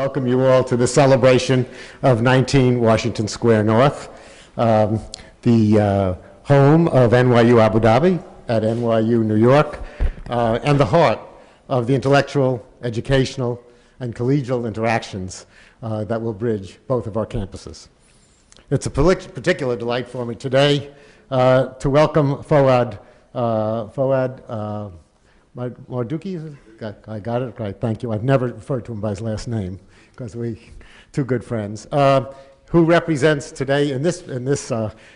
welcome you all to the celebration of 19 Washington Square North, the home of NYU Abu Dhabi at NYU New York, and the heart of the intellectual, educational, and collegial interactions that will bridge both of our campuses. It's a particular delight for me today to welcome Fouad Marduki. I got it right, thank you. I've never referred to him by his last name because we're two good friends, who represents today in this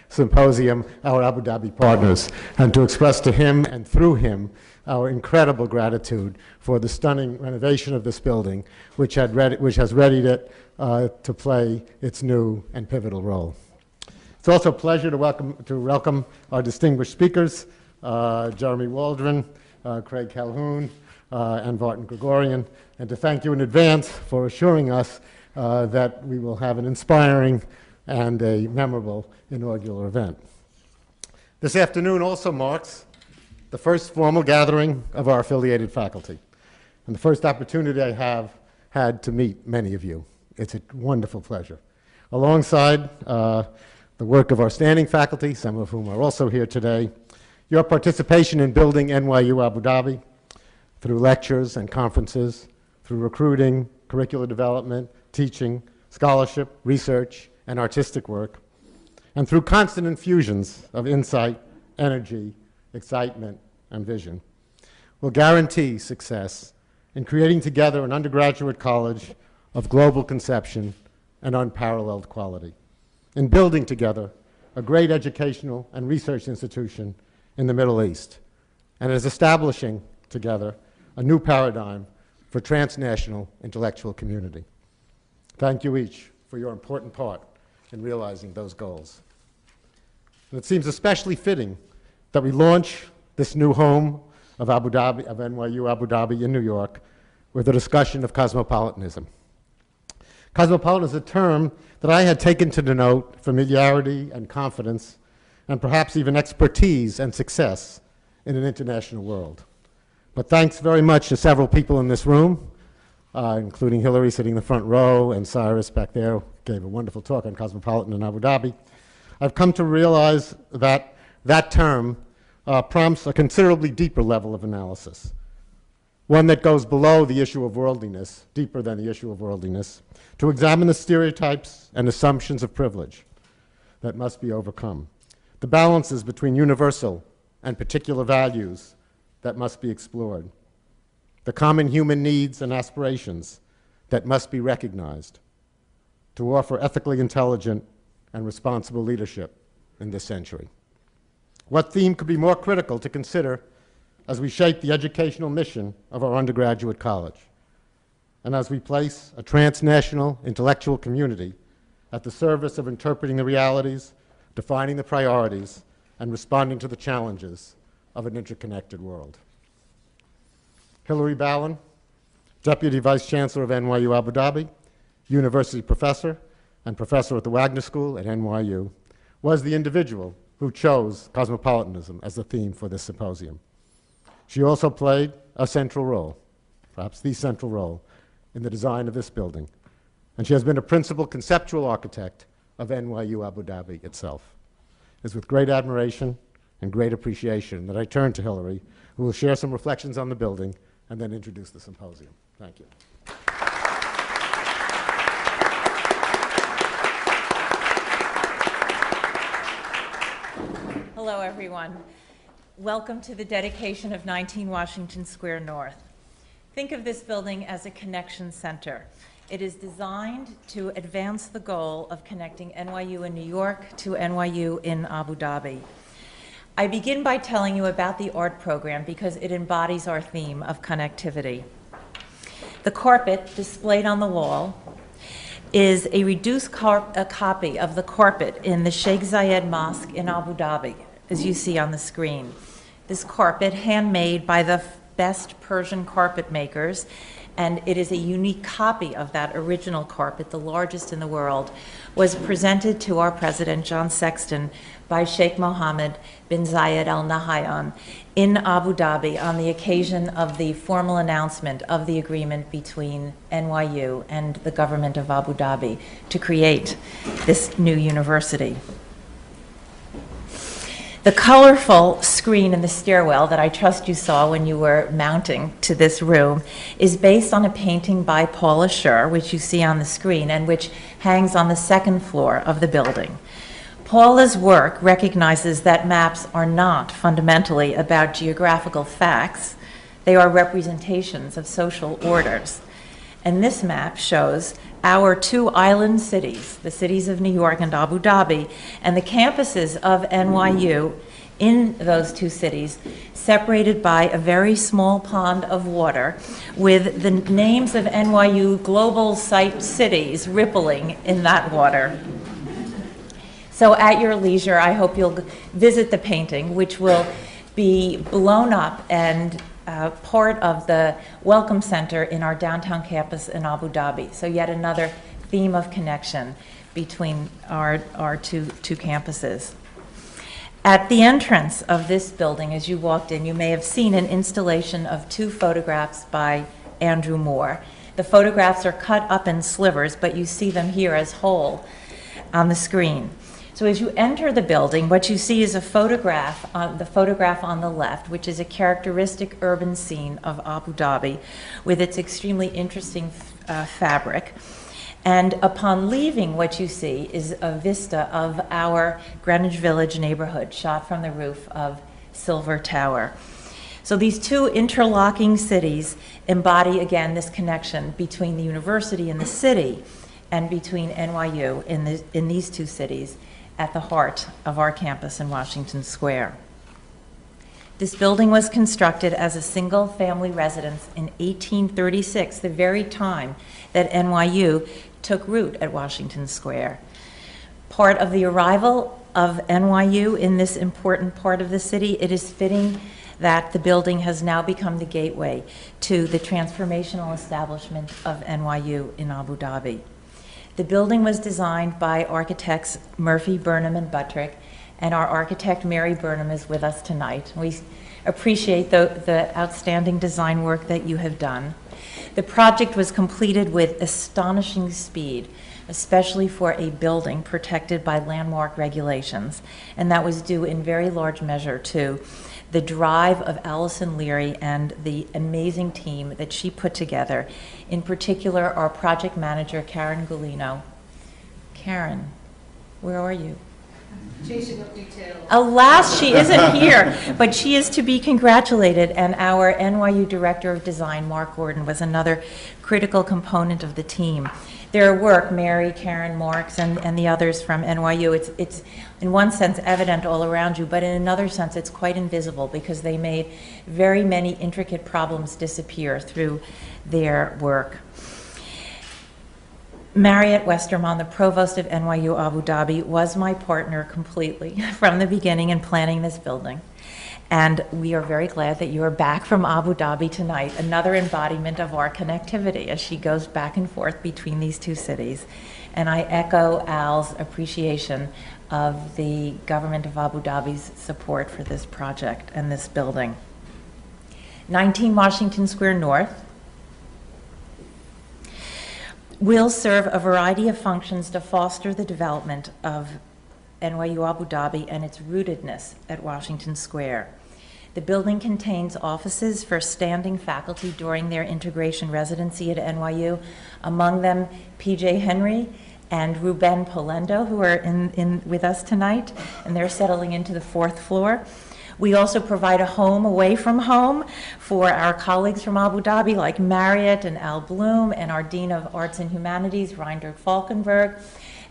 symposium our Abu Dhabi partners, and to express to him and through him our incredible gratitude for the stunning renovation of this building, which has readied it to play its new and pivotal role. It's also a pleasure to welcome our distinguished speakers, Jeremy Waldron, Craig Calhoun, and Vartan Gregorian, and to thank you in advance for assuring us that we will have an inspiring and a memorable inaugural event. This afternoon also marks the first formal gathering of our affiliated faculty, and the first opportunity I have had to meet many of you. It's a wonderful pleasure. Alongside the work of our standing faculty, some of whom are also here today, your participation in building NYU Abu Dhabi through lectures and conferences, through recruiting, curricular development, teaching, scholarship, research, and artistic work, and through constant infusions of insight, energy, excitement, and vision, will guarantee success in creating together an undergraduate college of global conception and unparalleled quality, in building together a great educational and research institution in the Middle East, and as establishing together a new paradigm for transnational intellectual community. Thank you each for your important part in realizing those goals. And it seems especially fitting that we launch this new home of NYU Abu Dhabi in New York with a discussion of cosmopolitanism. Cosmopolitan is a term that I had taken to denote familiarity and confidence, and perhaps even expertise and success in an international world. But thanks very much to several people in this room, including Hillary sitting in the front row and Cyrus back there, gave a wonderful talk on Cosmopolitan in Abu Dhabi. I've come to realize that that term prompts a considerably deeper level of analysis, one that goes below the issue of worldliness, deeper than the issue of worldliness, to examine the stereotypes and assumptions of privilege that must be overcome, the balances between universal and particular values that must be explored, the common human needs and aspirations that must be recognized to offer ethically intelligent and responsible leadership in this century. What theme could be more critical to consider as we shape the educational mission of our undergraduate college, and as we place a transnational intellectual community at the service of interpreting the realities, defining the priorities, and responding to the challenges of an interconnected world. Hillary Ballin, Deputy Vice Chancellor of NYU Abu Dhabi, University Professor, and Professor at the Wagner School at NYU, was the individual who chose cosmopolitanism as the theme for this symposium. She also played a central role, perhaps the central role, in the design of this building, and she has been a principal conceptual architect of NYU Abu Dhabi itself. It's with great admiration and great appreciation that I turn to Hillary, who will share some reflections on the building and then introduce the symposium. Thank you. Hello, everyone. Welcome to the dedication of 19 Washington Square North. Think of this building as a connection center. It is designed to advance the goal of connecting NYU in New York to NYU in Abu Dhabi. I begin by telling you about the art program because it embodies our theme of connectivity. The carpet displayed on the wall is a reduced copy of the carpet in the Sheikh Zayed Mosque in Abu Dhabi, as you see on the screen. This carpet, handmade by the best Persian carpet makers, and it is a unique copy of that original carpet, the largest in the world, was presented to our president, John Sexton, by Sheikh Mohammed bin Zayed Al Nahyan in Abu Dhabi on the occasion of the formal announcement of the agreement between NYU and the government of Abu Dhabi to create this new university. The colorful screen in the stairwell that I trust you saw when you were mounting to this room is based on a painting by Paula Scher, which you see on the screen, and which hangs on the second floor of the building. Paula's work recognizes that maps are not fundamentally about geographical facts. They are representations of social orders. And this map shows our two island cities, the cities of New York and Abu Dhabi, and the campuses of NYU in those two cities, separated by a very small pond of water with the names of NYU global site cities rippling in that water. So at your leisure, I hope you'll visit the painting, which will be blown up and part of the Welcome Center in our downtown campus in Abu Dhabi. So yet another theme of connection between our two campuses. At the entrance of this building, as you walked in, you may have seen an installation of two photographs by Andrew Moore. The photographs are cut up in slivers, but you see them here as whole on the screen. So as you enter the building, what you see is a photograph, the photograph on the left, which is a characteristic urban scene of Abu Dhabi with its extremely interesting fabric. And upon leaving, what you see is a vista of our Greenwich Village neighborhood shot from the roof of Silver Tower. So these two interlocking cities embody, again, this connection between the university and the city and between NYU in these two cities at the heart of our campus in Washington Square. This building was constructed as a single-family residence in 1836, the very time that NYU took root at Washington Square. Part of the arrival of NYU in this important part of the city, it is fitting that the building has now become the gateway to the transformational establishment of NYU in Abu Dhabi. The building was designed by architects Murphy, Burnham, and Buttrick, and our architect Mary Burnham is with us tonight. We appreciate the outstanding design work that you have done. The project was completed with astonishing speed, especially for a building protected by landmark regulations, and that was due in very large measure to the drive of Allison Leary and the amazing team that she put together. In particular, our project manager, Karen Gulino. Karen, where are you? Chasing up details. Alas, she isn't here, but she is to be congratulated, and our NYU Director of Design, Mark Gordon, was another critical component of the team. Their work, Mary, Karen, Marks, and the others from NYU, it's in one sense evident all around you, but in another sense it's quite invisible because they made very many intricate problems disappear through their work. Marriott Westermann, the provost of NYU Abu Dhabi, was my partner completely from the beginning in planning this building. And we are very glad that you are back from Abu Dhabi tonight, another embodiment of our connectivity as she goes back and forth between these two cities. And I echo Al's appreciation of the government of Abu Dhabi's support for this project and this building. 19 Washington Square North will serve a variety of functions to foster the development of NYU Abu Dhabi and its rootedness at Washington Square. The building contains offices for standing faculty during their integration residency at NYU, among them P.J. Henry and Ruben Polendo, who are with us tonight, and they're settling into the 4th floor. We also provide a home away from home for our colleagues from Abu Dhabi, like Marriott and Al Bloom, and our Dean of Arts and Humanities, Reindert Falkenberg.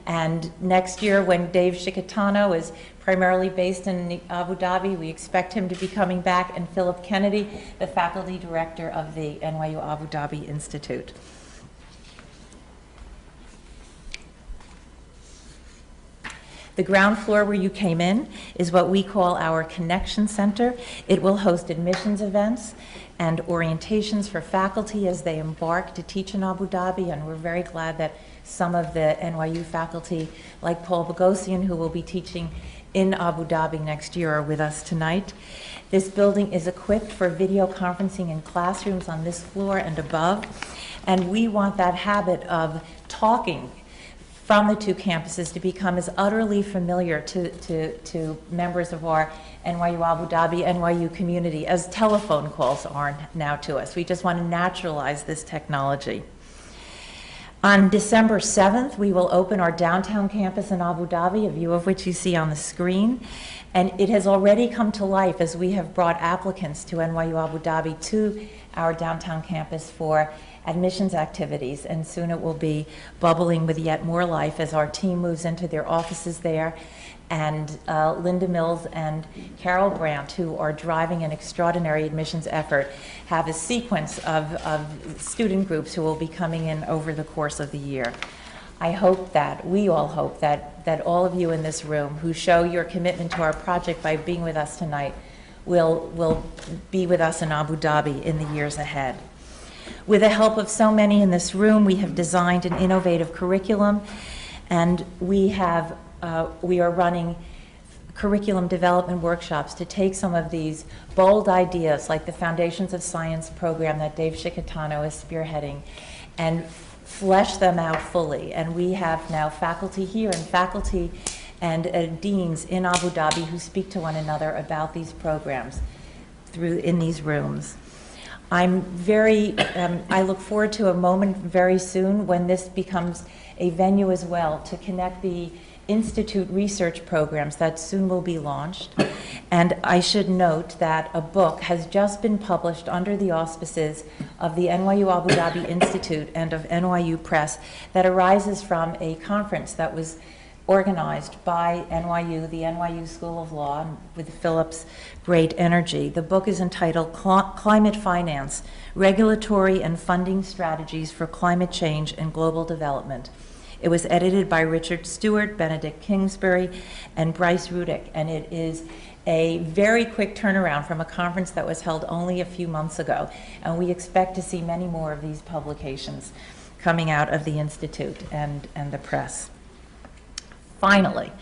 And next year, when Dave Shikatano is primarily based in Abu Dhabi, we expect him to be coming back, and Philip Kennedy, the faculty director of the NYU Abu Dhabi Institute. The ground floor where you came in is what we call our Connection Center. It will host admissions events, and orientations for faculty as they embark to teach in Abu Dhabi, and we're very glad that some of the NYU faculty, like Paul Bogosian, who will be teaching in Abu Dhabi next year, are with us tonight. This building is equipped for video conferencing in classrooms on this floor and above, and we want that habit of talking from the two campuses to become as utterly familiar to members of our NYU Abu Dhabi, NYU community as telephone calls are now to us. We just want to naturalize this technology. On December 7th, we will open our downtown campus in Abu Dhabi, a view of which you see on the screen. And it has already come to life as we have brought applicants to NYU Abu Dhabi to our downtown campus for admissions activities. And soon it will be bubbling with yet more life as our team moves into their offices there. And Linda Mills and Carol Brandt, who are driving an extraordinary admissions effort, have a sequence of student groups who will be coming in over the course of the year. I hope that, we all hope that all of you in this room who show your commitment to our project by being with us tonight will be with us in Abu Dhabi in the years ahead. With the help of so many in this room, we have designed an innovative curriculum, and we are running curriculum development workshops to take some of these bold ideas, like the Foundations of Science program that Dave Shikatano is spearheading, and flesh them out fully. And we have now faculty here and faculty and deans in Abu Dhabi who speak to one another about these programs in these rooms. I look forward to a moment very soon when this becomes a venue as well to connect the Institute research programs that soon will be launched. And I should note that a book has just been published under the auspices of the NYU Abu Dhabi Institute and of NYU Press that arises from a conference that was organized by NYU, the NYU School of Law, with Philip's great energy. The book is entitled Climate Finance, Regulatory and Funding Strategies for Climate Change and Global Development. It was edited by Richard Stewart, Benedict Kingsbury, and Bryce Rudick, and it is a very quick turnaround from a conference that was held only a few months ago, and we expect to see many more of these publications coming out of the Institute and the press. Finally,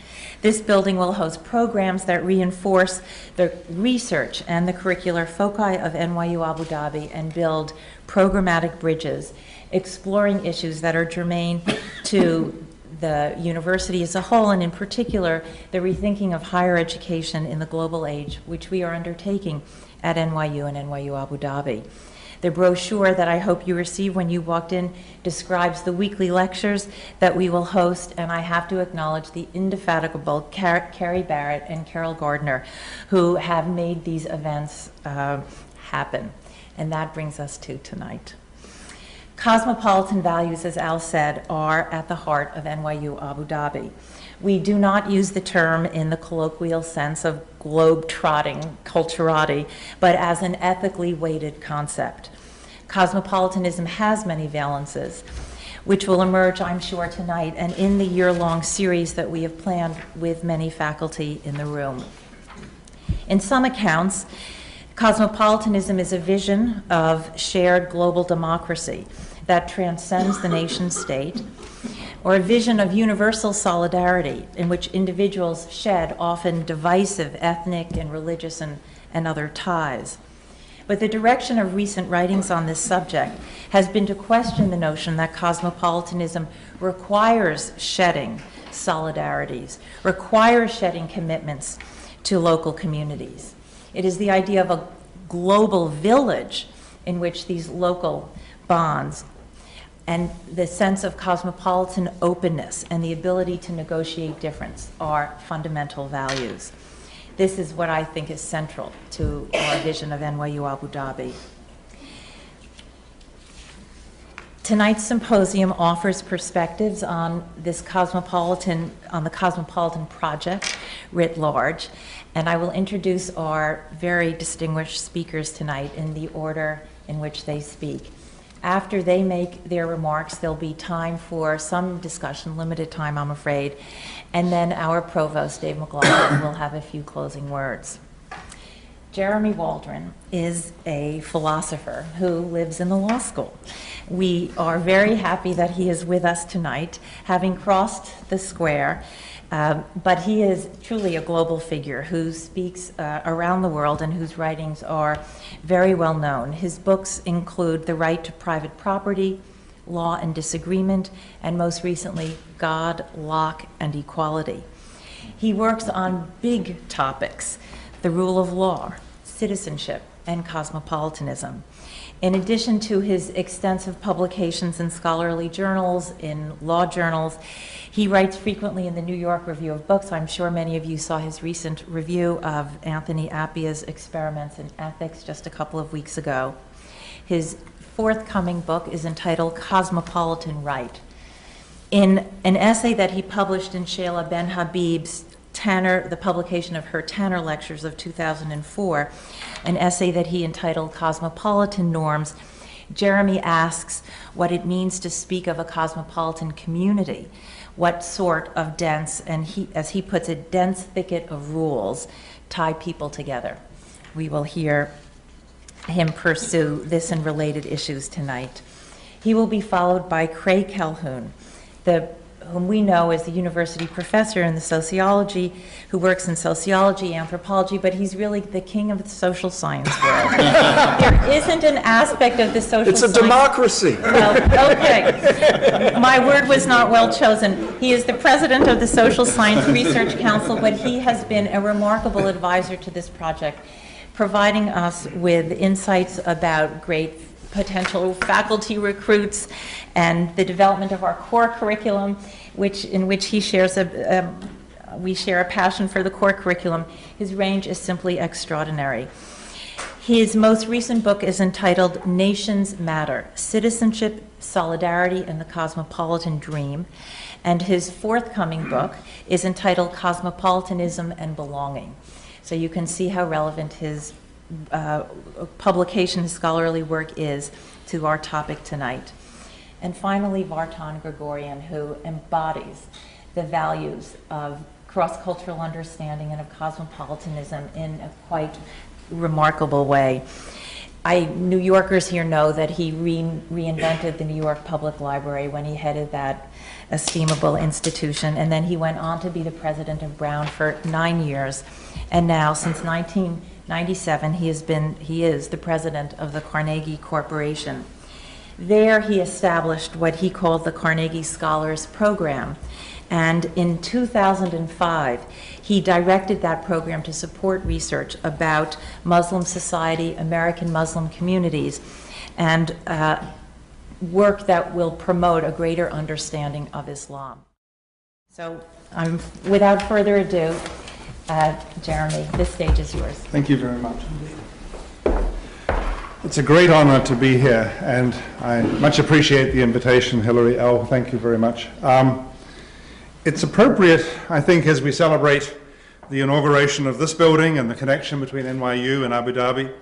this building will host programs that reinforce the research and the curricular foci of NYU Abu Dhabi and build programmatic bridges, exploring issues that are germane to the university as a whole, and in particular, the rethinking of higher education in the global age, which we are undertaking at NYU and NYU Abu Dhabi. The brochure that I hope you received when you walked in describes the weekly lectures that we will host, and I have to acknowledge the indefatigable Carrie Barrett and Carol Gardner, who have made these events happen. And that brings us to tonight. Cosmopolitan values, as Al said, are at the heart of NYU Abu Dhabi. We do not use the term in the colloquial sense of globe-trotting, culturati, but as an ethically weighted concept. Cosmopolitanism has many valences, which will emerge, I'm sure, tonight and in the year-long series that we have planned with many faculty in the room. In some accounts, cosmopolitanism is a vision of shared global democracy that transcends the nation state, or a vision of universal solidarity in which individuals shed often divisive ethnic and religious and other ties. But the direction of recent writings on this subject has been to question the notion that cosmopolitanism requires shedding solidarities, requires shedding commitments to local communities. It is the idea of a global village in which these local bonds and the sense of cosmopolitan openness and the ability to negotiate difference are fundamental values. This is what I think is central to our vision of NYU Abu Dhabi. Tonight's symposium offers perspectives on the Cosmopolitan project writ large, and I will introduce our very distinguished speakers tonight in the order in which they speak. After they make their remarks, there'll be time for some discussion, limited time, I'm afraid, and then our provost, Dave McLaughlin, will have a few closing words. Jeremy Waldron is a philosopher who lives in the law school. We are very happy that he is with us tonight, having crossed the square, but he is truly a global figure who speaks around the world and whose writings are very well known. His books include The Right to Private Property, Law and Disagreement, and most recently, God, Locke, and Equality. He works on big topics: the rule of law, citizenship, and cosmopolitanism. In addition to his extensive publications in scholarly journals, in law journals, he writes frequently in the New York Review of Books. I'm sure many of you saw his recent review of Anthony Appiah's Experiments in Ethics just a couple of weeks ago. His forthcoming book is entitled Cosmopolitan Right. In an essay that he published in Sheila Ben Habib's Tanner, the publication of her Tanner Lectures of 2004, an essay that he entitled Cosmopolitan Norms, Jeremy asks what it means to speak of a cosmopolitan community, what sort of dense, and as he puts it, dense thicket of rules tie people together. We will hear him pursue this and related issues tonight. He will be followed by Craig Calhoun, whom we know as the university professor in the sociology, who works in sociology, anthropology, but he's really the king of the social science world. There isn't an aspect of the social science. It's a democracy. Well, okay. My word was not well chosen. He is the president of the Social Science Research Council, but he has been a remarkable advisor to this project, providing us with insights about great potential faculty recruits and the development of our core curriculum, in which he shares we share a passion for the core curriculum. His range is simply extraordinary. His most recent book is entitled Nations Matter: Citizenship, Solidarity, and the Cosmopolitan Dream. And his forthcoming book is entitled Cosmopolitanism and Belonging. So you can see how relevant his publication, his scholarly work is to our topic tonight. And finally, Vartan Gregorian, who embodies the values of cross-cultural understanding and of cosmopolitanism in a quite remarkable way. New Yorkers here know that he reinvented the New York Public Library when he headed that estimable institution, and then he went on to be the president of Brown for 9 years, and now since 1997 he is the president of the Carnegie Corporation. There he established what he called the Carnegie Scholars Program, and in 2005 he directed that program to support research about Muslim society, American Muslim communities, and work that will promote a greater understanding of Islam. So without further ado, Jeremy, this stage is yours. Thank you very much indeed. It's a great honor to be here, and I much appreciate the invitation, Hilary L. Thank you very much. It's appropriate, I think, as we celebrate the inauguration of this building and the connection between NYU and Abu Dhabi,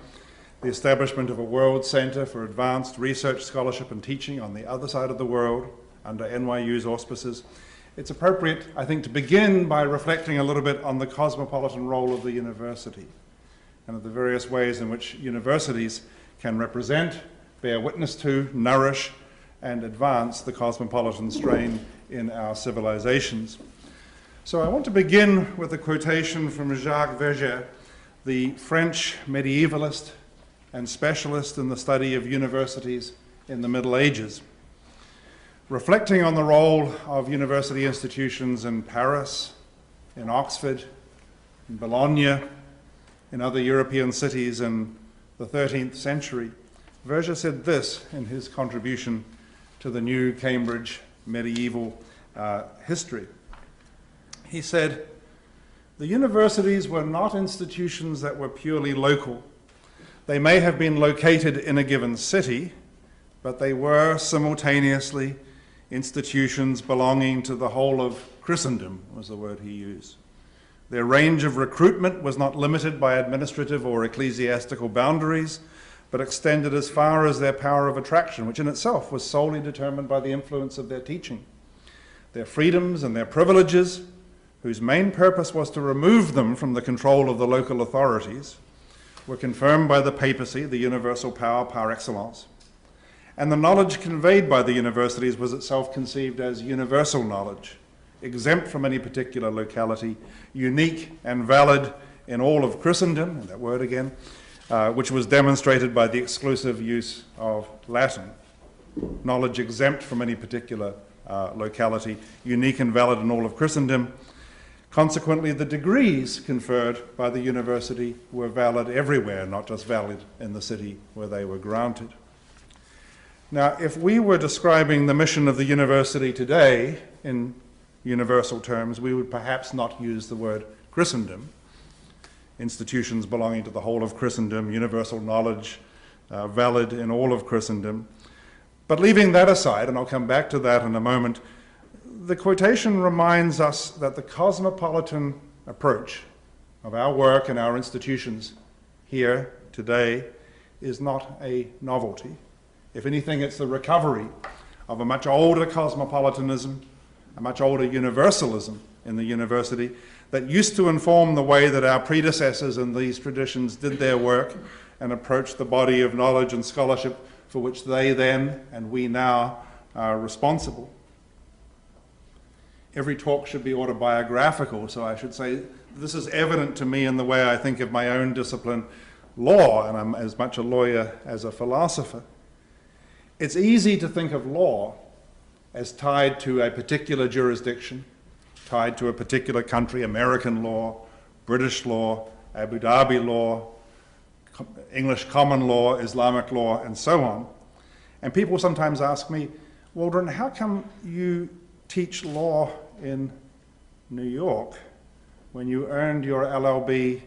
the establishment of a World Center for Advanced Research, Scholarship, and Teaching on the other side of the world under NYU's auspices. It's appropriate, I think, to begin by reflecting a little bit on the cosmopolitan role of the university and of the various ways in which universities can represent, bear witness to, nourish, and advance the cosmopolitan strain in our civilizations. So I want to begin with a quotation from Jacques Verger, the French medievalist and specialist in the study of universities in the Middle Ages. Reflecting on the role of university institutions in Paris, in Oxford, in Bologna, in other European cities in the 13th century, Verger said this in his contribution to the new Cambridge medieval history. He said, "The universities were not institutions that were purely local. They may have been located in a given city, but they were simultaneously institutions belonging to the whole of Christendom," was the word he used. Their range of recruitment was not limited by administrative or ecclesiastical boundaries, but extended as far as their power of attraction, which in itself was solely determined by the influence of their teaching. Their freedoms and their privileges, whose main purpose was to remove them from the control of the local authorities, were confirmed by the papacy, the universal power par excellence, and the knowledge conveyed by the universities was itself conceived as universal knowledge, exempt from any particular locality, unique and valid in all of Christendom, and that word again, which was demonstrated by the exclusive use of Latin. Knowledge exempt from any particular locality, unique and valid in all of Christendom. Consequently, the degrees conferred by the university were valid everywhere, not just valid in the city where they were granted. Now, if we were describing the mission of the university today in universal terms, we would perhaps not use the word Christendom. Institutions belonging to the whole of Christendom, universal knowledge, valid in all of Christendom. But leaving that aside, and I'll come back to that in a moment, the quotation reminds us that the cosmopolitan approach of our work and our institutions here today is not a novelty. If anything, it's the recovery of a much older cosmopolitanism, a much older universalism in the university that used to inform the way that our predecessors in these traditions did their work and approached the body of knowledge and scholarship for which they then and we now are responsible. Every talk should be autobiographical, so I should say this is evident to me in the way I think of my own discipline, law, and I'm as much a lawyer as a philosopher. It's easy to think of law as tied to a particular jurisdiction, tied to a particular country, American law, British law, Abu Dhabi law, English common law, Islamic law, and so on. And people sometimes ask me, Waldron, how come you teach law in New York when you earned your LLB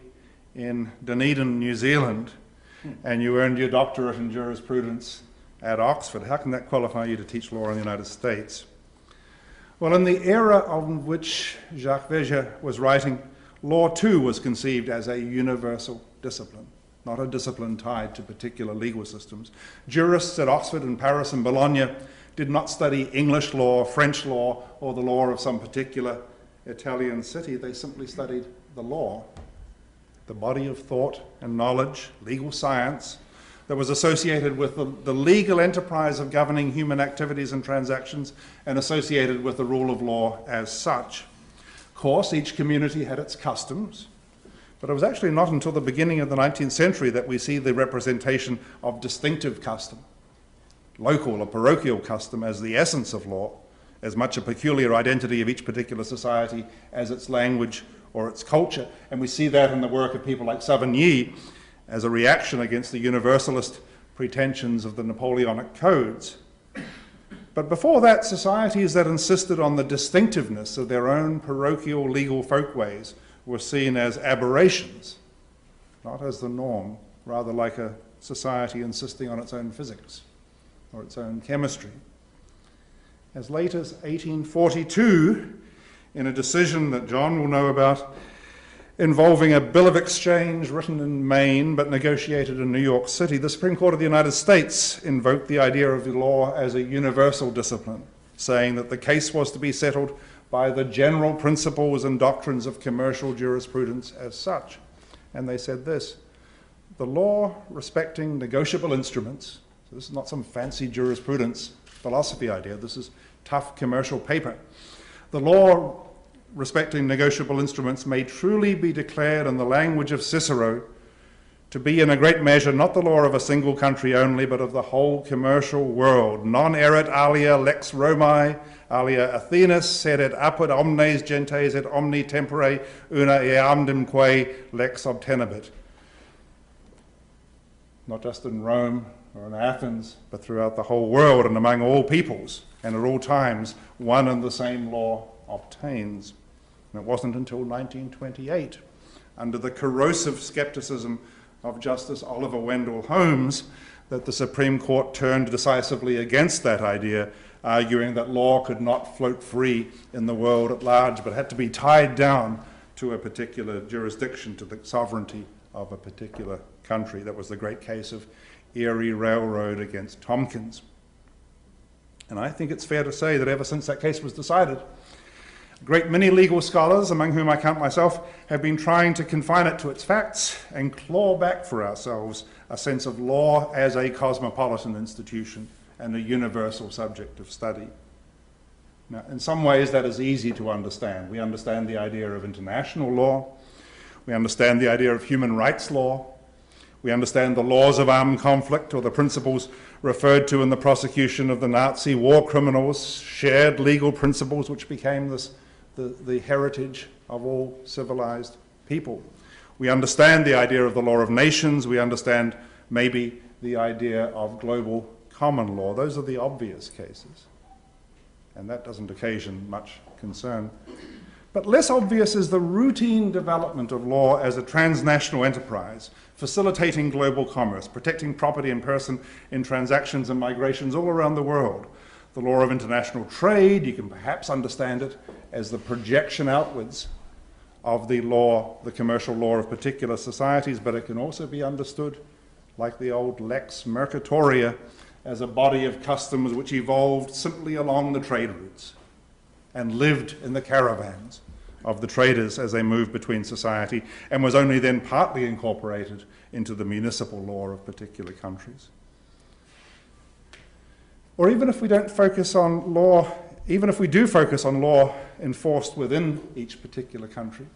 in Dunedin, New Zealand, and you earned your doctorate in jurisprudence at Oxford? How can that qualify you to teach law in the United States? Well, in the era on which Jacques Veger was writing, law too was conceived as a universal discipline, not a discipline tied to particular legal systems. Jurists at Oxford and Paris and Bologna did not study English law, French law, or the law of some particular Italian city. They simply studied the law, the body of thought and knowledge, legal science, that was associated with the legal enterprise of governing human activities and transactions and associated with the rule of law as such. Of course, each community had its customs, but it was actually not until the beginning of the 19th century that we see the representation of distinctive custom, local or parochial custom as the essence of law, as much a peculiar identity of each particular society as its language or its culture. And we see that in the work of people like Savigny as a reaction against the universalist pretensions of the Napoleonic codes. But before that, societies that insisted on the distinctiveness of their own parochial legal folkways were seen as aberrations, not as the norm, rather like a society insisting on its own physics or its own chemistry. As late as 1842, in a decision that John will know about, involving a bill of exchange written in Maine but negotiated in New York City, the Supreme Court of the United States invoked the idea of the law as a universal discipline, saying that the case was to be settled by the general principles and doctrines of commercial jurisprudence as such. And they said this: the law respecting negotiable instruments, so this is not some fancy jurisprudence philosophy idea, this is tough commercial paper. The law respecting negotiable instruments may truly be declared in the language of Cicero to be in a great measure not the law of a single country only, but of the whole commercial world. Non erat alia lex Romae, alia Athenas, sed et apud omnes gentes et omni tempore una eamdemque lex obtenebit. Not just in Rome or in Athens, but throughout the whole world and among all peoples, and at all times, one and the same law obtains. And it wasn't until 1928, under the corrosive skepticism of Justice Oliver Wendell Holmes, that the Supreme Court turned decisively against that idea, arguing that law could not float free in the world at large, but had to be tied down to a particular jurisdiction, to the sovereignty of a particular country. That was the great case of Erie Railroad against Tompkins. And I think it's fair to say that ever since that case was decided, A great many legal scholars, among whom I count myself, have been trying to confine it to its facts and claw back for ourselves a sense of law as a cosmopolitan institution and a universal subject of study. Now, in some ways that is easy to understand. We understand the idea of international law. We understand the idea of human rights law. We understand the laws of armed conflict, or the principles referred to in the prosecution of the Nazi war criminals, shared legal principles which became the heritage of all civilized people. We understand the idea of the law of nations. We understand maybe the idea of global common law. Those are the obvious cases, and that doesn't occasion much concern. But less obvious is the routine development of law as a transnational enterprise, facilitating global commerce, protecting property and person in transactions and migrations all around the world. The law of international trade, you can perhaps understand it as the projection outwards of the law, the commercial law of particular societies, but it can also be understood like the old lex mercatoria as a body of customs which evolved simply along the trade routes and lived in the caravans of the traders as they moved between society, and was only then partly incorporated into the municipal law of particular countries. Or even if we don't focus on law, even if we do focus on law enforced within each particular country,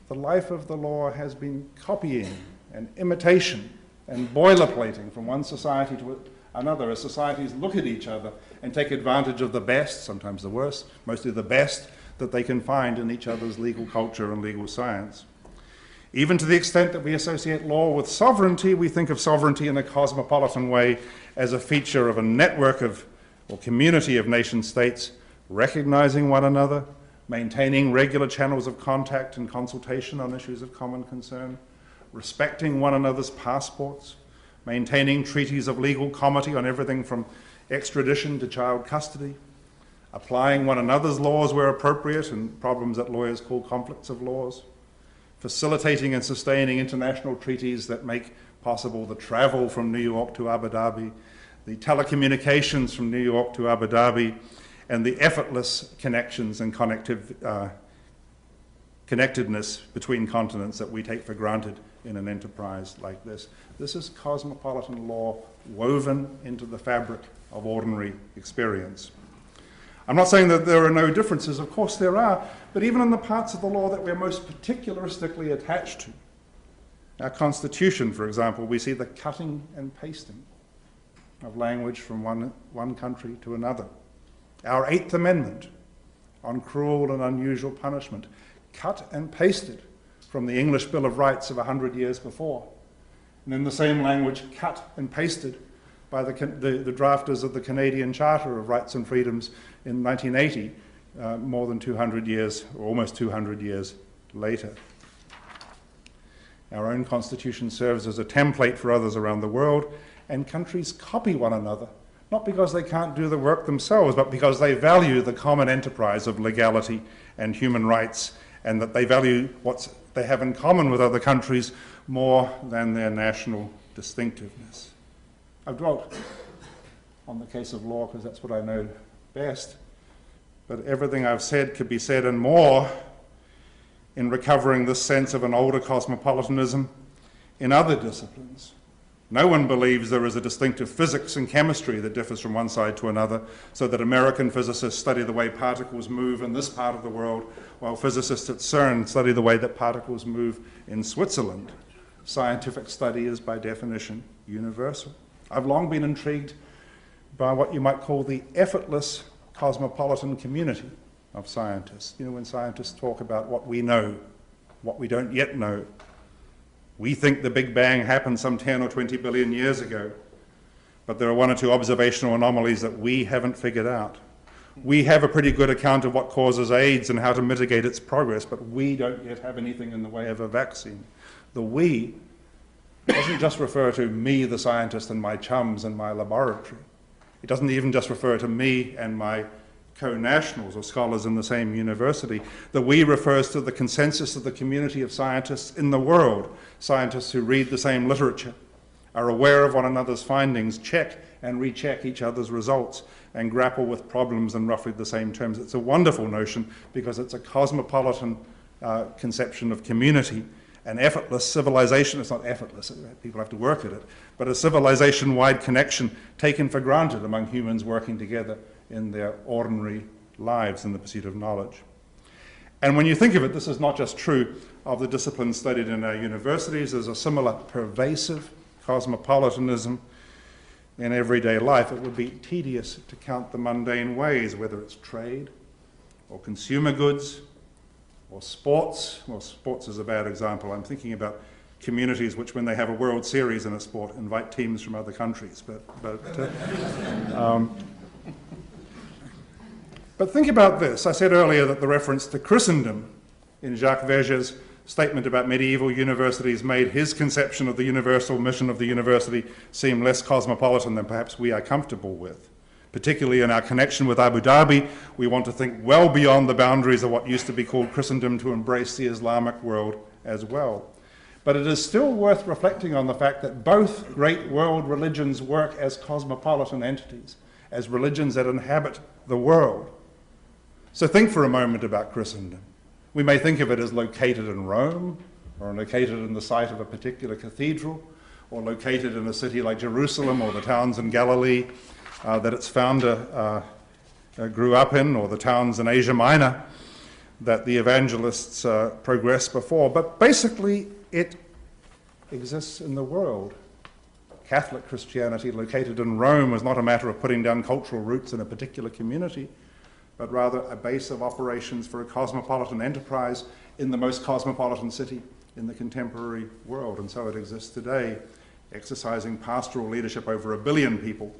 the life of the law has been copying and imitation and boilerplating from one society to another, as societies look at each other and take advantage of the best, sometimes the worst, mostly the best, that they can find in each other's legal culture and legal science. Even to the extent that we associate law with sovereignty, we think of sovereignty in a cosmopolitan way as a feature of a network of, or community of nation states recognizing one another, maintaining regular channels of contact and consultation on issues of common concern, respecting one another's passports, maintaining treaties of legal comity on everything from extradition to child custody, applying one another's laws where appropriate and problems that lawyers call conflicts of laws, facilitating and sustaining international treaties that make possible the travel from New York to Abu Dhabi, the telecommunications from New York to Abu Dhabi, and the effortless connections and connectedness between continents that we take for granted in an enterprise like this. This is cosmopolitan law woven into the fabric of ordinary experience. I'm not saying that there are no differences, of course there are, but even in the parts of the law that we're most particularistically attached to, our Constitution, for example, we see the cutting and pasting of language from one country to another. Our Eighth Amendment on cruel and unusual punishment, cut and pasted from the English Bill of Rights of 100 years before, and in the same language cut and pasted by the drafters of the Canadian Charter of Rights and Freedoms in 1980, more than 200 years, or almost 200 years later. Our own Constitution serves as a template for others around the world, and countries copy one another, not because they can't do the work themselves, but because they value the common enterprise of legality and human rights, and that they value what they have in common with other countries more than their national distinctiveness. I've dwelt on the case of law because that's what I know best, but everything I've said could be said and more in recovering this sense of an older cosmopolitanism in other disciplines. No one believes there is a distinctive physics and chemistry that differs from one side to another, so that American physicists study the way particles move in this part of the world, while physicists at CERN study the way that particles move in Switzerland. Scientific study is, by definition, universal. I've long been intrigued by what you might call the effortless cosmopolitan community of scientists. You know, when scientists talk about what we know, what we don't yet know. We think the Big Bang happened some 10 or 20 billion years ago, but there are one or two observational anomalies that we haven't figured out. We have a pretty good account of what causes AIDS and how to mitigate its progress, but we don't yet have anything in the way of a vaccine. The we doesn't just refer to me, the scientist, and my chums in my laboratory. It doesn't even just refer to me and my co-nationals or scholars in the same university. The we refers to the consensus of the community of scientists in the world, scientists who read the same literature are aware of one another's findings, check and recheck each other's results, and grapple with problems in roughly the same terms. It's a wonderful notion because it's a cosmopolitan conception of community, an effortless civilization. It's not effortless, people have to work at it, but a civilization-wide connection taken for granted among humans working together in their ordinary lives in the pursuit of knowledge. And when you think of it, this is not just true of the disciplines studied in our universities. There's a similar pervasive cosmopolitanism in everyday life. It would be tedious to count the mundane ways, whether it's trade or consumer goods or sports. Well, sports is a bad example. I'm thinking about communities which, when they have a World Series in a sport, invite teams from other countries. But think about this. I said earlier that the reference to Christendom in Jacques Verger's statement about medieval universities made his conception of the universal mission of the university seem less cosmopolitan than perhaps we are comfortable with. Particularly in our connection with Abu Dhabi, we want to think well beyond the boundaries of what used to be called Christendom to embrace the Islamic world as well. But it is still worth reflecting on the fact that both great world religions work as cosmopolitan entities, as religions that inhabit the world. So think for a moment about Christendom. We may think of it as located in Rome, or located in the site of a particular cathedral, or located in a city like Jerusalem or the towns in Galilee that its founder grew up in, or the towns in Asia Minor that the evangelists progressed before. But basically, it exists in the world. Catholic Christianity located in Rome was not a matter of putting down cultural roots in a particular community, but rather a base of operations for a cosmopolitan enterprise in the most cosmopolitan city in the contemporary world. And so it exists today, exercising pastoral leadership over 1 billion people,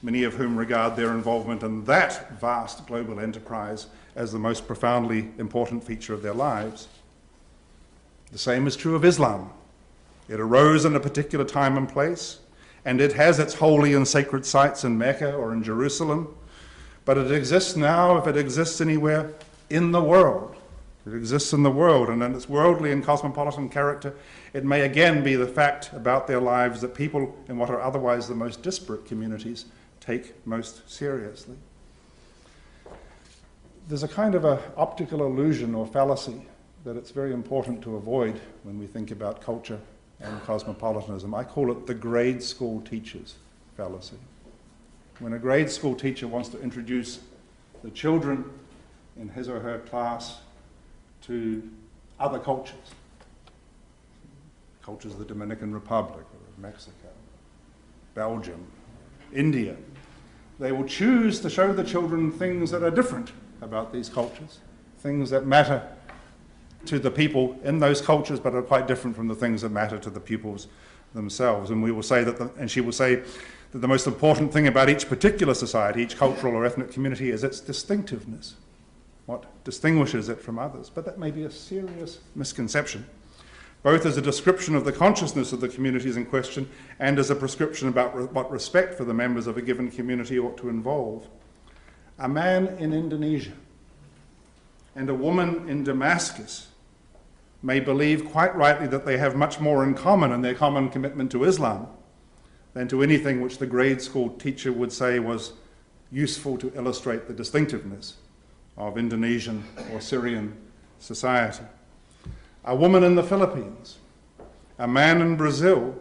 many of whom regard their involvement in that vast global enterprise as the most profoundly important feature of their lives. The same is true of Islam. It arose in a particular time and place, and it has its holy and sacred sites in Mecca or in Jerusalem, but it exists now, if it exists anywhere, in the world. It exists in the world, and in its worldly and cosmopolitan character, it may again be the fact about their lives that people in what are otherwise the most disparate communities take most seriously. There's a kind of an optical illusion or fallacy that it's very important to avoid when we think about culture and cosmopolitanism. I call it the grade school teacher's fallacy. When a grade school teacher wants to introduce the children in his or her class to other cultures, cultures of the Dominican Republic, or of Mexico, Belgium, India, they will choose to show the children things that are different about these cultures, things that matter to the people in those cultures but are quite different from the things that matter to the pupils themselves. And we will say that, and she will say that the most important thing about each particular society, each cultural or ethnic community, is its distinctiveness, what distinguishes it from others. But that may be a serious misconception, both as a description of the consciousness of the communities in question and as a prescription about what respect for the members of a given community ought to involve. A man in Indonesia and a woman in Damascus may believe quite rightly that they have much more in common in their common commitment to Islam than to anything which the grade school teacher would say was useful to illustrate the distinctiveness of Indonesian or Syrian society. A woman in the Philippines, a man in Brazil,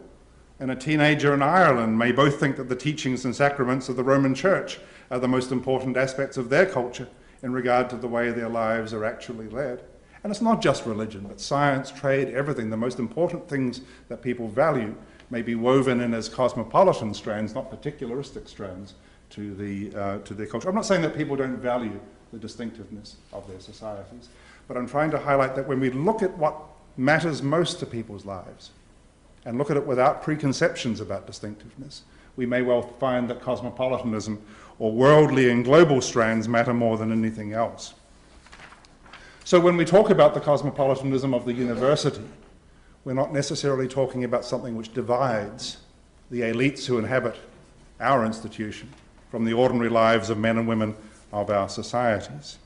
and a teenager in Ireland may both think that the teachings and sacraments of the Roman Church are the most important aspects of their culture in regard to the way their lives are actually led. And it's not just religion, but science, trade, everything. The most important things that people value may be woven in as cosmopolitan strands, not particularistic strands, to their culture. I'm not saying that people don't value the distinctiveness of their societies, but I'm trying to highlight that when we look at what matters most to people's lives and look at it without preconceptions about distinctiveness, we may well find that cosmopolitanism or worldly and global strands matter more than anything else. So when we talk about the cosmopolitanism of the university, we're not necessarily talking about something which divides the elites who inhabit our institution from the ordinary lives of men and women of our societies.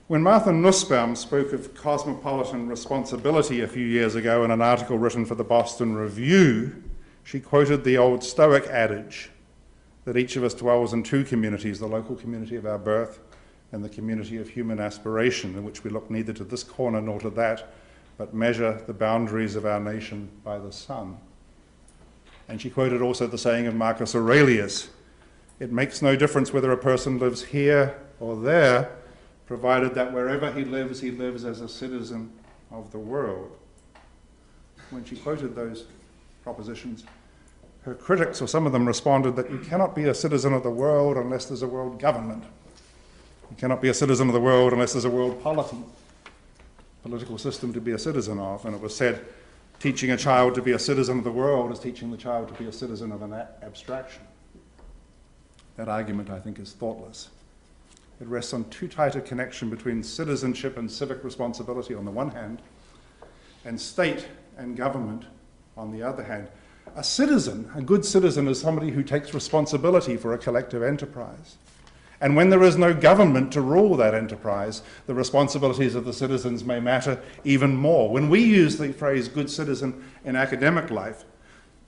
When Martha Nussbaum spoke of cosmopolitan responsibility a few years ago in an article written for the Boston Review, she quoted the old Stoic adage that each of us dwells in two communities, the local community of our birth and the community of human aspiration, in which we look neither to this corner nor to that, but measure the boundaries of our nation by the sun. And she quoted also the saying of Marcus Aurelius, "It makes no difference whether a person lives here or there, provided that wherever he lives as a citizen of the world." When she quoted those propositions, her critics, or some of them, responded that you cannot be a citizen of the world unless there's a world government. You cannot be a citizen of the world unless there's a world polity, political system to be a citizen of. And it was said, teaching a child to be a citizen of the world is teaching the child to be a citizen of an abstraction. That argument, I think, is thoughtless. It rests on too tight a connection between citizenship and civic responsibility on the one hand, and state and government on the other hand. A citizen, a good citizen, is somebody who takes responsibility for a collective enterprise. And when there is no government to rule that enterprise, the responsibilities of the citizens may matter even more. When we use the phrase good citizen in academic life,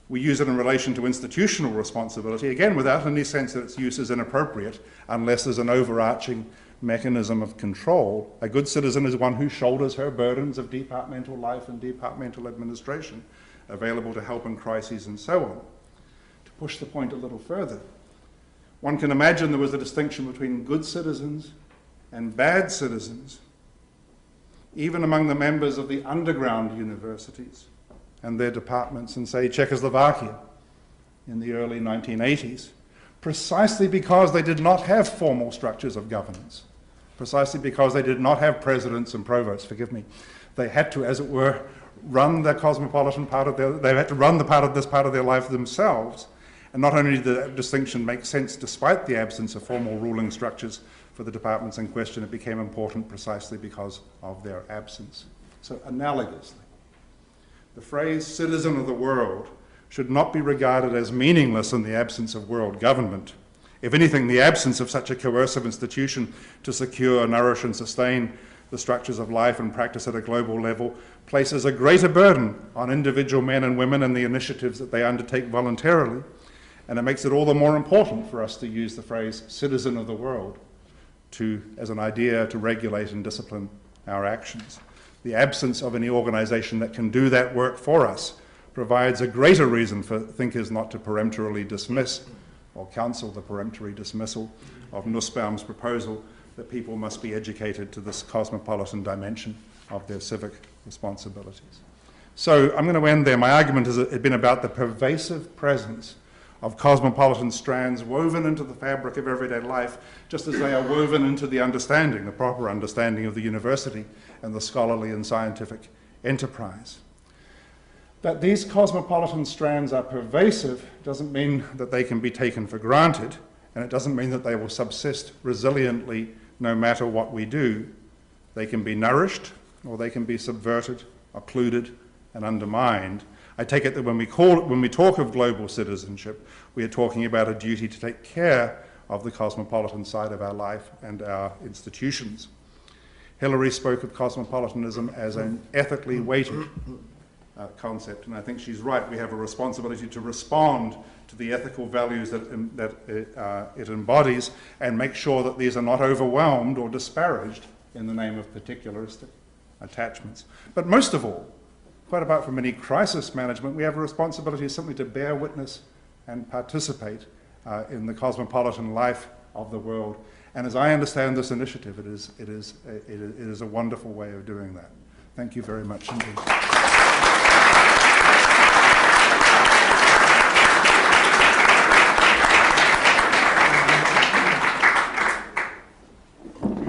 we use it in relation to institutional responsibility, again, without any sense that its use is inappropriate, unless there's an overarching mechanism of control. A good citizen is one who shoulders her burdens of departmental life and departmental administration, available to help in crises and so on. To push the point a little further, one can imagine there was a distinction between good citizens and bad citizens, even among the members of the underground universities and their departments in, say, Czechoslovakia in the early 1980s, precisely because they did not have formal structures of governance, precisely because they did not have presidents and provosts, forgive me. They had to, as it were, run the cosmopolitan part of they had to run this part of their life themselves. And not only did that distinction make sense despite the absence of formal ruling structures for the departments in question, it became important precisely because of their absence. So analogously, the phrase citizen of the world should not be regarded as meaningless in the absence of world government. If anything, the absence of such a coercive institution to secure, nourish, and sustain the structures of life and practice at a global level places a greater burden on individual men and women and the initiatives that they undertake voluntarily. And it makes it all the more important for us to use the phrase citizen of the world as an idea to regulate and discipline our actions. The absence of any organization that can do that work for us provides a greater reason for thinkers not to peremptorily dismiss or counsel the peremptory dismissal of Nussbaum's proposal that people must be educated to this cosmopolitan dimension of their civic responsibilities. So I'm going to end there. My argument has been about the pervasive presence of cosmopolitan strands woven into the fabric of everyday life, just as they are woven into the understanding, the proper understanding of the university and the scholarly and scientific enterprise. That these cosmopolitan strands are pervasive doesn't mean that they can be taken for granted, and it doesn't mean that they will subsist resiliently no matter what we do. They can be nourished, or they can be subverted, occluded, and undermined. I take it that when we talk of global citizenship, we are talking about a duty to take care of the cosmopolitan side of our life and our institutions. Hillary spoke of cosmopolitanism as an ethically weighted concept, and I think she's right. We have a responsibility to respond to the ethical values that it embodies and make sure that these are not overwhelmed or disparaged in the name of particularistic attachments. But most of all, quite apart from any crisis management, we have a responsibility simply to bear witness and participate in the cosmopolitan life of the world. And as I understand this initiative, it is a wonderful way of doing that. Thank you very much indeed.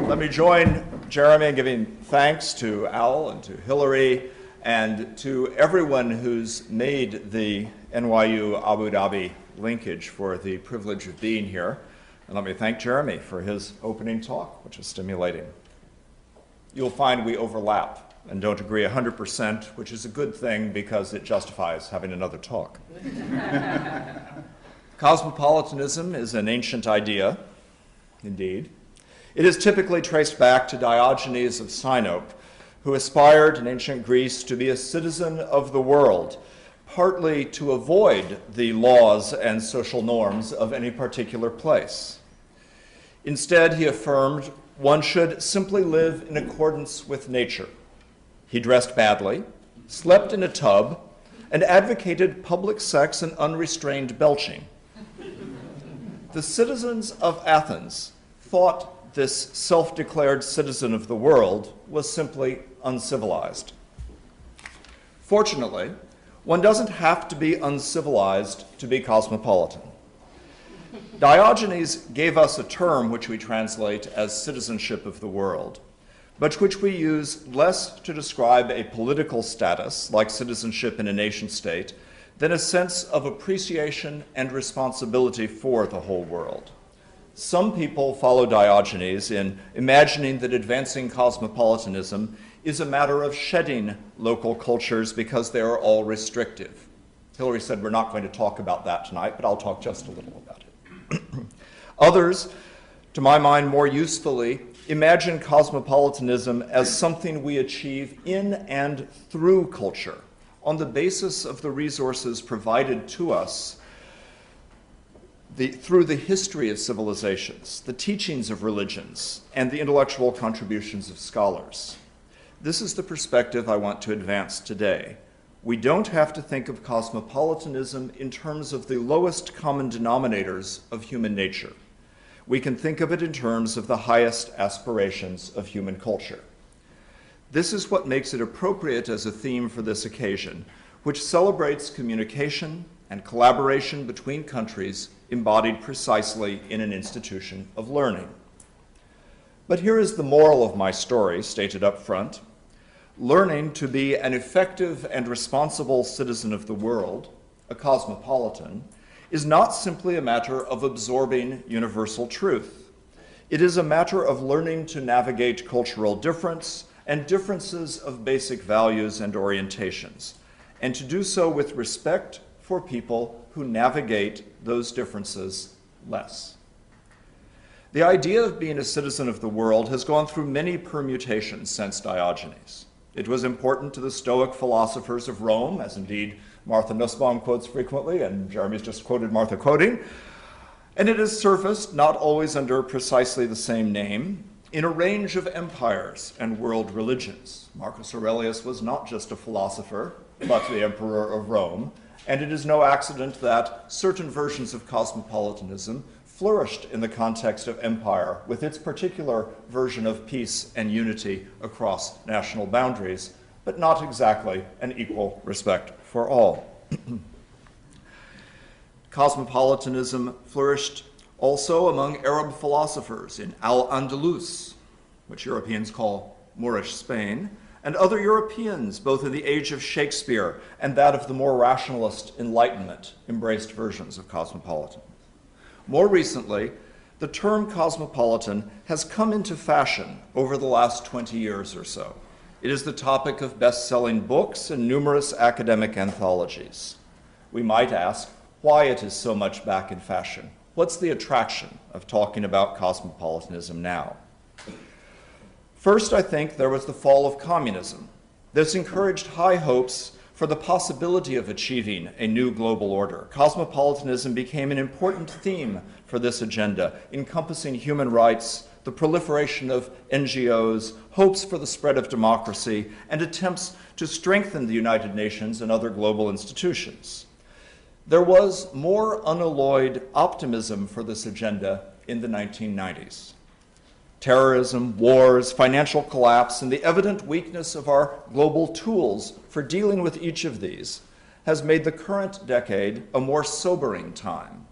Let me join Jeremy in giving thanks to Al and to Hillary and to everyone who's made the NYU Abu Dhabi linkage for the privilege of being here. And let me thank Jeremy for his opening talk, which is stimulating. You'll find we overlap and don't agree 100%, which is a good thing because it justifies having another talk. Cosmopolitanism is an ancient idea, indeed. It is typically traced back to Diogenes of Sinope, who aspired in ancient Greece to be a citizen of the world, partly to avoid the laws and social norms of any particular place. Instead, he affirmed one should simply live in accordance with nature. He dressed badly, slept in a tub, and advocated public sex and unrestrained belching. The citizens of Athens thought this self-declared citizen of the world was simply uncivilized. Fortunately, one doesn't have to be uncivilized to be cosmopolitan. Diogenes gave us a term which we translate as citizenship of the world, but which we use less to describe a political status, like citizenship in a nation-state, than a sense of appreciation and responsibility for the whole world. Some people follow Diogenes in imagining that advancing cosmopolitanism is a matter of shedding local cultures because they are all restrictive. Hillary said we're not going to talk about that tonight, but I'll talk just a little about it. Others, to my mind more usefully, imagine cosmopolitanism as something we achieve in and through culture, on the basis of the resources provided to us through the history of civilizations, the teachings of religions, and the intellectual contributions of scholars. This is the perspective I want to advance today. We don't have to think of cosmopolitanism in terms of the lowest common denominators of human nature. We can think of it in terms of the highest aspirations of human culture. This is what makes it appropriate as a theme for this occasion, which celebrates communication and collaboration between countries embodied precisely in an institution of learning. But here is the moral of my story, stated up front. Learning to be an effective and responsible citizen of the world, a cosmopolitan, is not simply a matter of absorbing universal truth. It is a matter of learning to navigate cultural difference and differences of basic values and orientations, and to do so with respect for people who navigate those differences less. The idea of being a citizen of the world has gone through many permutations since Diogenes. It was important to the Stoic philosophers of Rome, as indeed Martha Nussbaum quotes frequently, and Jeremy's just quoted Martha quoting, and it has surfaced, not always under precisely the same name, in a range of empires and world religions. Marcus Aurelius was not just a philosopher, but the emperor of Rome, and it is no accident that certain versions of cosmopolitanism flourished in the context of empire with its particular version of peace and unity across national boundaries, but not exactly an equal respect for all. Cosmopolitanism flourished also among Arab philosophers in Al-Andalus, which Europeans call Moorish Spain, and other Europeans, both in the age of Shakespeare and that of the more rationalist Enlightenment, embraced versions of cosmopolitan. More recently, the term cosmopolitan has come into fashion over the last 20 years or so. It is the topic of best-selling books and numerous academic anthologies. We might ask why it is so much back in fashion. What's the attraction of talking about cosmopolitanism now? First, I think there was the fall of communism. This encouraged high hopes for the possibility of achieving a new global order. Cosmopolitanism became an important theme for this agenda, encompassing human rights, the proliferation of NGOs, hopes for the spread of democracy, and attempts to strengthen the United Nations and other global institutions. There was more unalloyed optimism for this agenda in the 1990s. Terrorism, wars, financial collapse, and the evident weakness of our global tools for dealing with each of these has made the current decade a more sobering time.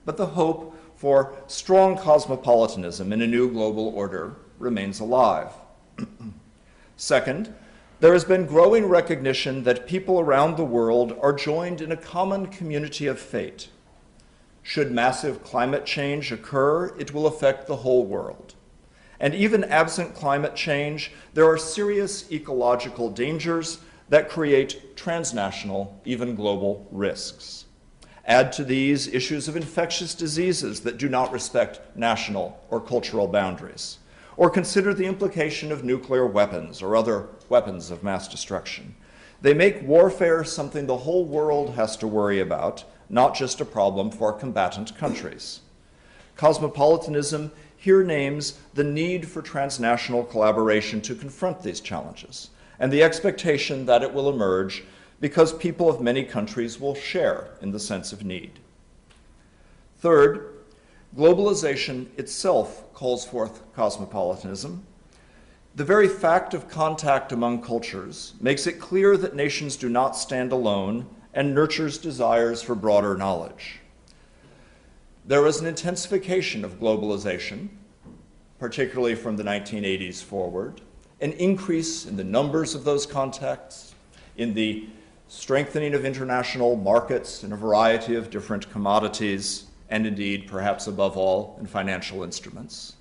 But the hope for strong cosmopolitanism in a new global order remains alive. Second, there has been growing recognition that people around the world are joined in a common community of fate. Should massive climate change occur, it will affect the whole world. And even absent climate change, there are serious ecological dangers that create transnational, even global risks. Add to these issues of infectious diseases that do not respect national or cultural boundaries. Or consider the implication of nuclear weapons or other weapons of mass destruction. They make warfare something the whole world has to worry about, not just a problem for combatant countries. Cosmopolitanism here names the need for transnational collaboration to confront these challenges, and the expectation that it will emerge because people of many countries will share in the sense of need. Third, globalization itself calls forth cosmopolitanism. The very fact of contact among cultures makes it clear that nations do not stand alone and nurtures desires for broader knowledge. There is an intensification of globalization, particularly from the 1980s forward, an increase in the numbers of those contacts, in the strengthening of international markets in a variety of different commodities, and indeed, perhaps above all, in financial instruments.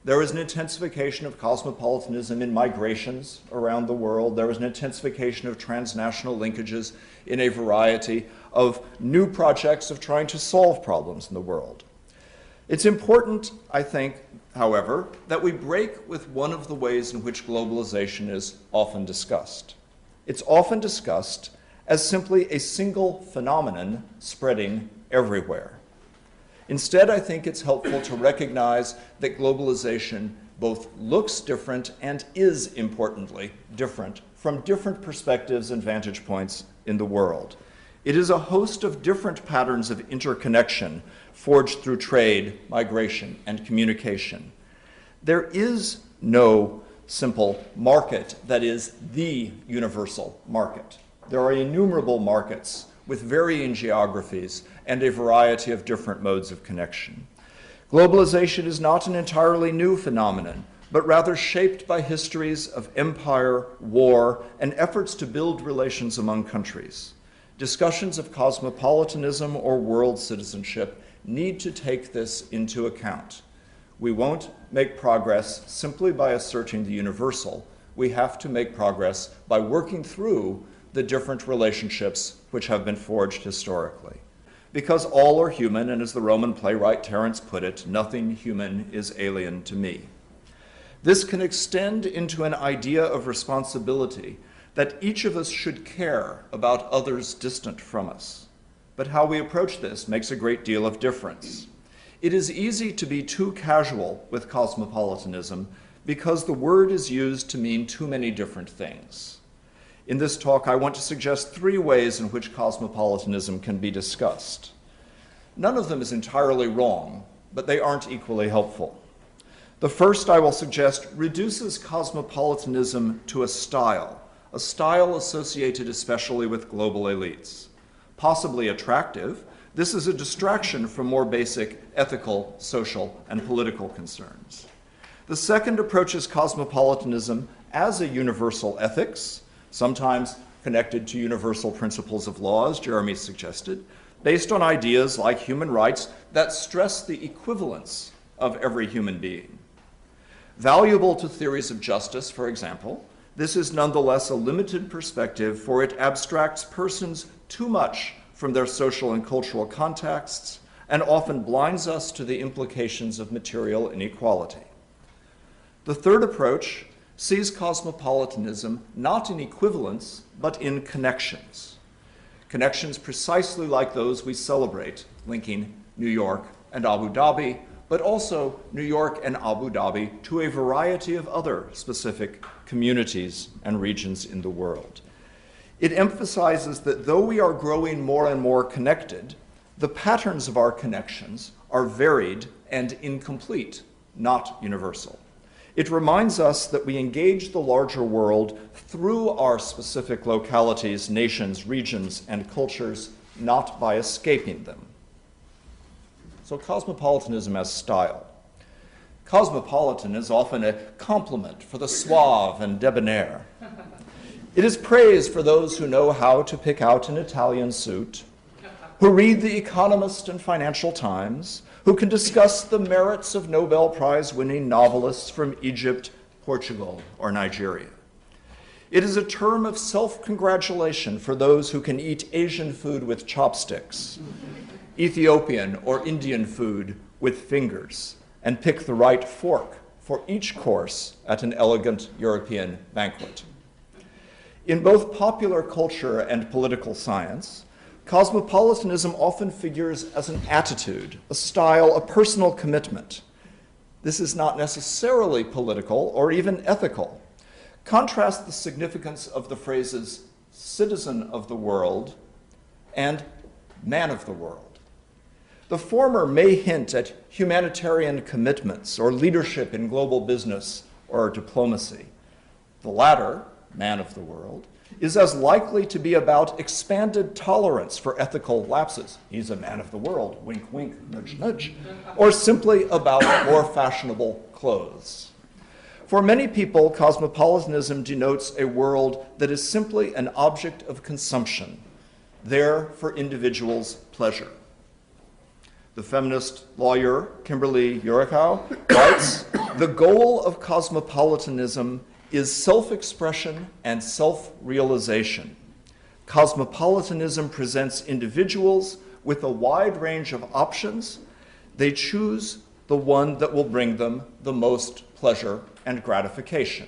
There is an intensification of cosmopolitanism in migrations around the world. There is an intensification of transnational linkages in a variety of new projects of trying to solve problems in the world. It's important, I think, however, that we break with one of the ways in which globalization is often discussed. It's often discussed as simply a single phenomenon spreading everywhere. Instead, I think it's helpful to recognize that globalization both looks different and is, importantly, different from different perspectives and vantage points in the world. It is a host of different patterns of interconnection forged through trade, migration, and communication. There is no simple market that is the universal market. There are innumerable markets with varying geographies and a variety of different modes of connection. Globalization is not an entirely new phenomenon, but rather shaped by histories of empire, war, and efforts to build relations among countries. Discussions of cosmopolitanism or world citizenship need to take this into account. We won't make progress simply by asserting the universal. We have to make progress by working through the different relationships which have been forged historically. Because all are human, and as the Roman playwright Terence put it, nothing human is alien to me. This can extend into an idea of responsibility that each of us should care about others distant from us. But how we approach this makes a great deal of difference. It is easy to be too casual with cosmopolitanism because the word is used to mean too many different things. In this talk, I want to suggest 3 ways in which cosmopolitanism can be discussed. None of them is entirely wrong, but they aren't equally helpful. The first, I will suggest, reduces cosmopolitanism to a style associated especially with global elites. Possibly attractive, this is a distraction from more basic ethical, social, and political concerns. The second approaches cosmopolitanism as a universal ethics, sometimes connected to universal principles of law, as Jeremy suggested, based on ideas like human rights that stress the equivalence of every human being. Valuable to theories of justice, for example, this is nonetheless a limited perspective, for it abstracts persons too much from their social and cultural contexts and often blinds us to the implications of material inequality. The third approach sees cosmopolitanism not in equivalence, but in connections. Connections precisely like those we celebrate, linking New York and Abu Dhabi, but also New York and Abu Dhabi to a variety of other specific communities and regions in the world. It emphasizes that though we are growing more and more connected, the patterns of our connections are varied and incomplete, not universal. It reminds us that we engage the larger world through our specific localities, nations, regions, and cultures, not by escaping them. So cosmopolitanism as style. Cosmopolitan is often a compliment for the suave and debonair. It is praise for those who know how to pick out an Italian suit, who read The Economist and Financial Times, who can discuss the merits of Nobel Prize-winning novelists from Egypt, Portugal, or Nigeria. It is a term of self-congratulation for those who can eat Asian food with chopsticks, Ethiopian or Indian food with fingers, and pick the right fork for each course at an elegant European banquet. In both popular culture and political science, cosmopolitanism often figures as an attitude, a style, a personal commitment. This is not necessarily political or even ethical. Contrast the significance of the phrases citizen of the world and man of the world. The former may hint at humanitarian commitments or leadership in global business or diplomacy. The latter, man of the world, is as likely to be about expanded tolerance for ethical lapses. He's a man of the world, wink, wink, nudge, nudge, or simply about more fashionable clothes. For many people, cosmopolitanism denotes a world that is simply an object of consumption, there for individuals' pleasure. The feminist lawyer Kimberly Yurikow writes, "The goal of cosmopolitanism is self-expression and self-realization. Cosmopolitanism presents individuals with a wide range of options. They choose the one that will bring them the most pleasure and gratification."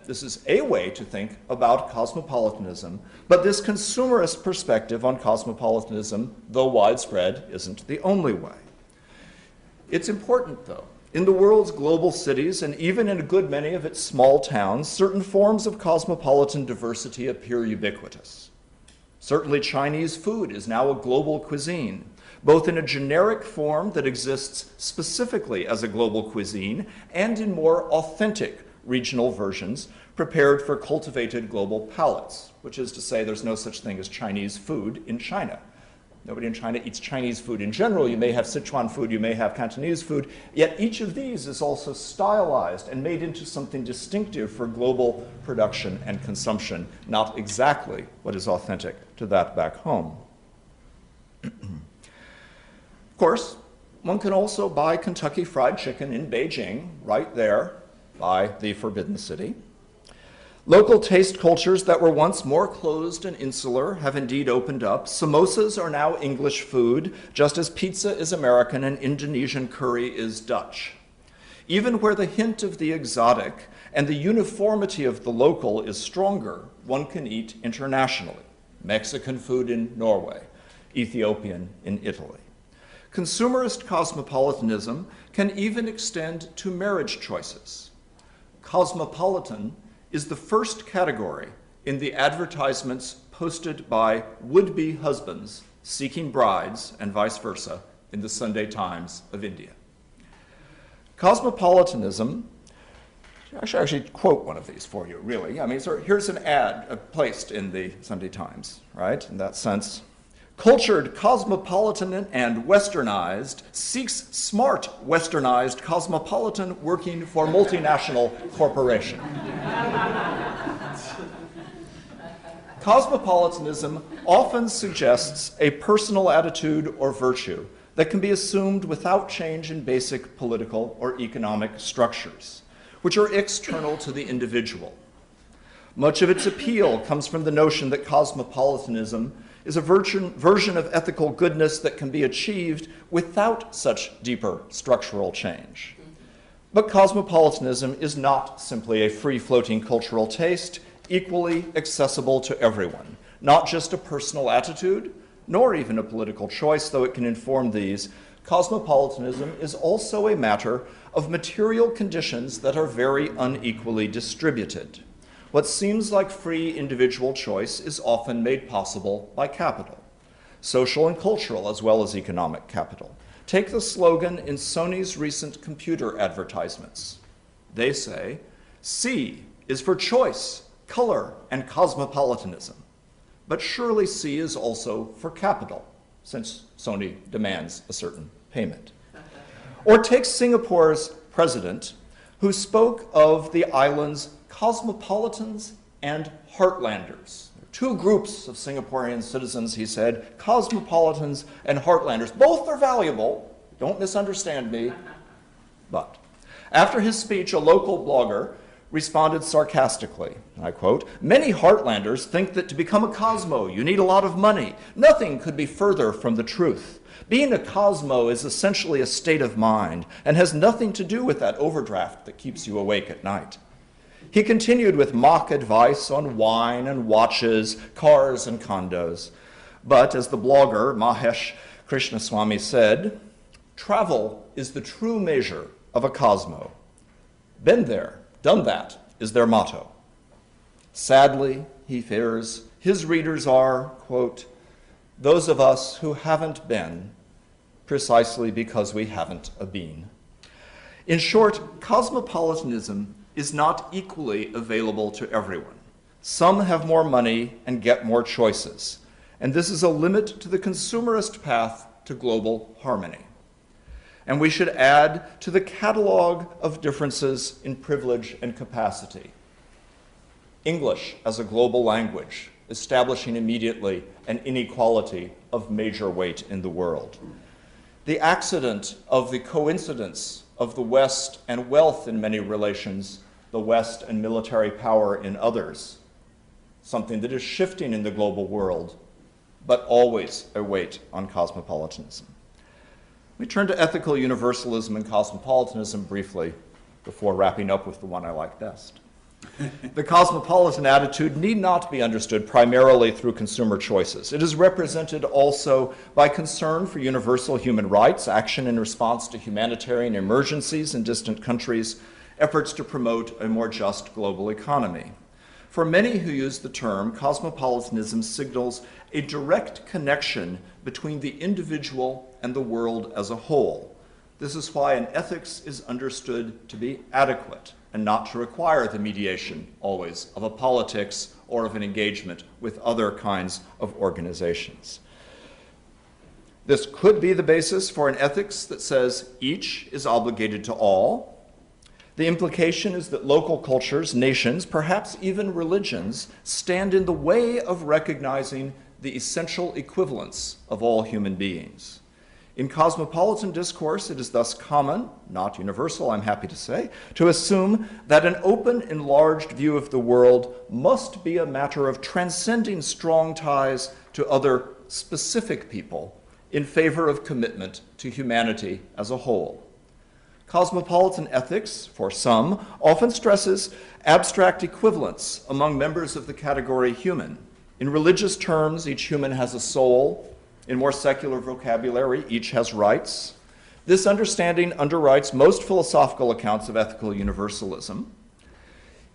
This is a way to think about cosmopolitanism, but this consumerist perspective on cosmopolitanism, though widespread, isn't the only way. It's important, though. In the world's global cities, and even in a good many of its small towns, certain forms of cosmopolitan diversity appear ubiquitous. Certainly Chinese food is now a global cuisine, both in a generic form that exists specifically as a global cuisine and in more authentic regional versions prepared for cultivated global palates, which is to say there's no such thing as Chinese food in China. Nobody in China eats Chinese food in general. You may have Sichuan food, you may have Cantonese food, yet each of these is also stylized and made into something distinctive for global production and consumption, not exactly what is authentic to that back home. Of course, one can also buy Kentucky Fried Chicken in Beijing, right there by the Forbidden City. Local taste cultures that were once more closed and insular have indeed opened up. Samosas are now English food, just as pizza is American and Indonesian curry is Dutch. Even where the hint of the exotic and the uniformity of the local is stronger, one can eat internationally. Mexican food in Norway, Ethiopian in Italy. Consumerist cosmopolitanism can even extend to marriage choices. Cosmopolitan is the first category in the advertisements posted by would-be husbands seeking brides and vice versa in the Sunday Times of India. Cosmopolitanism, I should actually quote one of these for you, really. I mean, so here's an ad placed in the Sunday Times, right, in that sense. Cultured, cosmopolitan, and westernized seeks smart, westernized cosmopolitan working for multinational corporation. Cosmopolitanism often suggests a personal attitude or virtue that can be assumed without change in basic political or economic structures, which are external to the individual. Much of its appeal comes from the notion that cosmopolitanism is a version of ethical goodness that can be achieved without such deeper structural change. But cosmopolitanism is not simply a free-floating cultural taste, equally accessible to everyone, not just a personal attitude, nor even a political choice, though it can inform these. Cosmopolitanism is also a matter of material conditions that are very unequally distributed. What seems like free individual choice is often made possible by capital, social and cultural as well as economic capital. Take the slogan in Sony's recent computer advertisements. They say, C is for choice, color, and cosmopolitanism. But surely C is also for capital, since Sony demands a certain payment. Or take Singapore's president, who spoke of the island's cosmopolitans and heartlanders. Two groups of Singaporean citizens, he said, cosmopolitans and heartlanders. Both are valuable, don't misunderstand me. But after his speech, a local blogger responded sarcastically, and I quote, "Many Heartlanders think that to become a Cosmo, you need a lot of money. Nothing could be further from the truth. Being a Cosmo is essentially a state of mind and has nothing to do with that overdraft that keeps you awake at night." He continued with mock advice on wine and watches, cars and condos. But as the blogger Mahesh Krishnaswamy said, "Travel is the true measure of a Cosmo. Been there, done that is their motto." Sadly, he fears, his readers are, quote, "those of us who haven't been, precisely because we haven't a been." In short, cosmopolitanism is not equally available to everyone. Some have more money and get more choices, and this is a limit to the consumerist path to global harmony. And we should add to the catalog of differences in privilege and capacity English as a global language, establishing immediately an inequality of major weight in the world. The accident of the coincidence of the West and wealth in many relations, the West and military power in others, something that is shifting in the global world, but always a weight on cosmopolitanism. Let me turn to ethical universalism and cosmopolitanism briefly before wrapping up with the one I like best. The cosmopolitan attitude need not be understood primarily through consumer choices. It is represented also by concern for universal human rights, action in response to humanitarian emergencies in distant countries, efforts to promote a more just global economy. For many who use the term, cosmopolitanism signals a direct connection between the individual and the world as a whole. This is why an ethics is understood to be adequate and not to require the mediation, always, of a politics or of an engagement with other kinds of organizations. This could be the basis for an ethics that says each is obligated to all. The implication is that local cultures, nations, perhaps even religions, stand in the way of recognizing the essential equivalence of all human beings. In cosmopolitan discourse, it is thus common, not universal, I'm happy to say, to assume that an open, enlarged view of the world must be a matter of transcending strong ties to other specific people in favor of commitment to humanity as a whole. Cosmopolitan ethics, for some, often stresses abstract equivalence among members of the category human. In religious terms, each human has a soul. In more secular vocabulary, each has rights. This understanding underwrites most philosophical accounts of ethical universalism.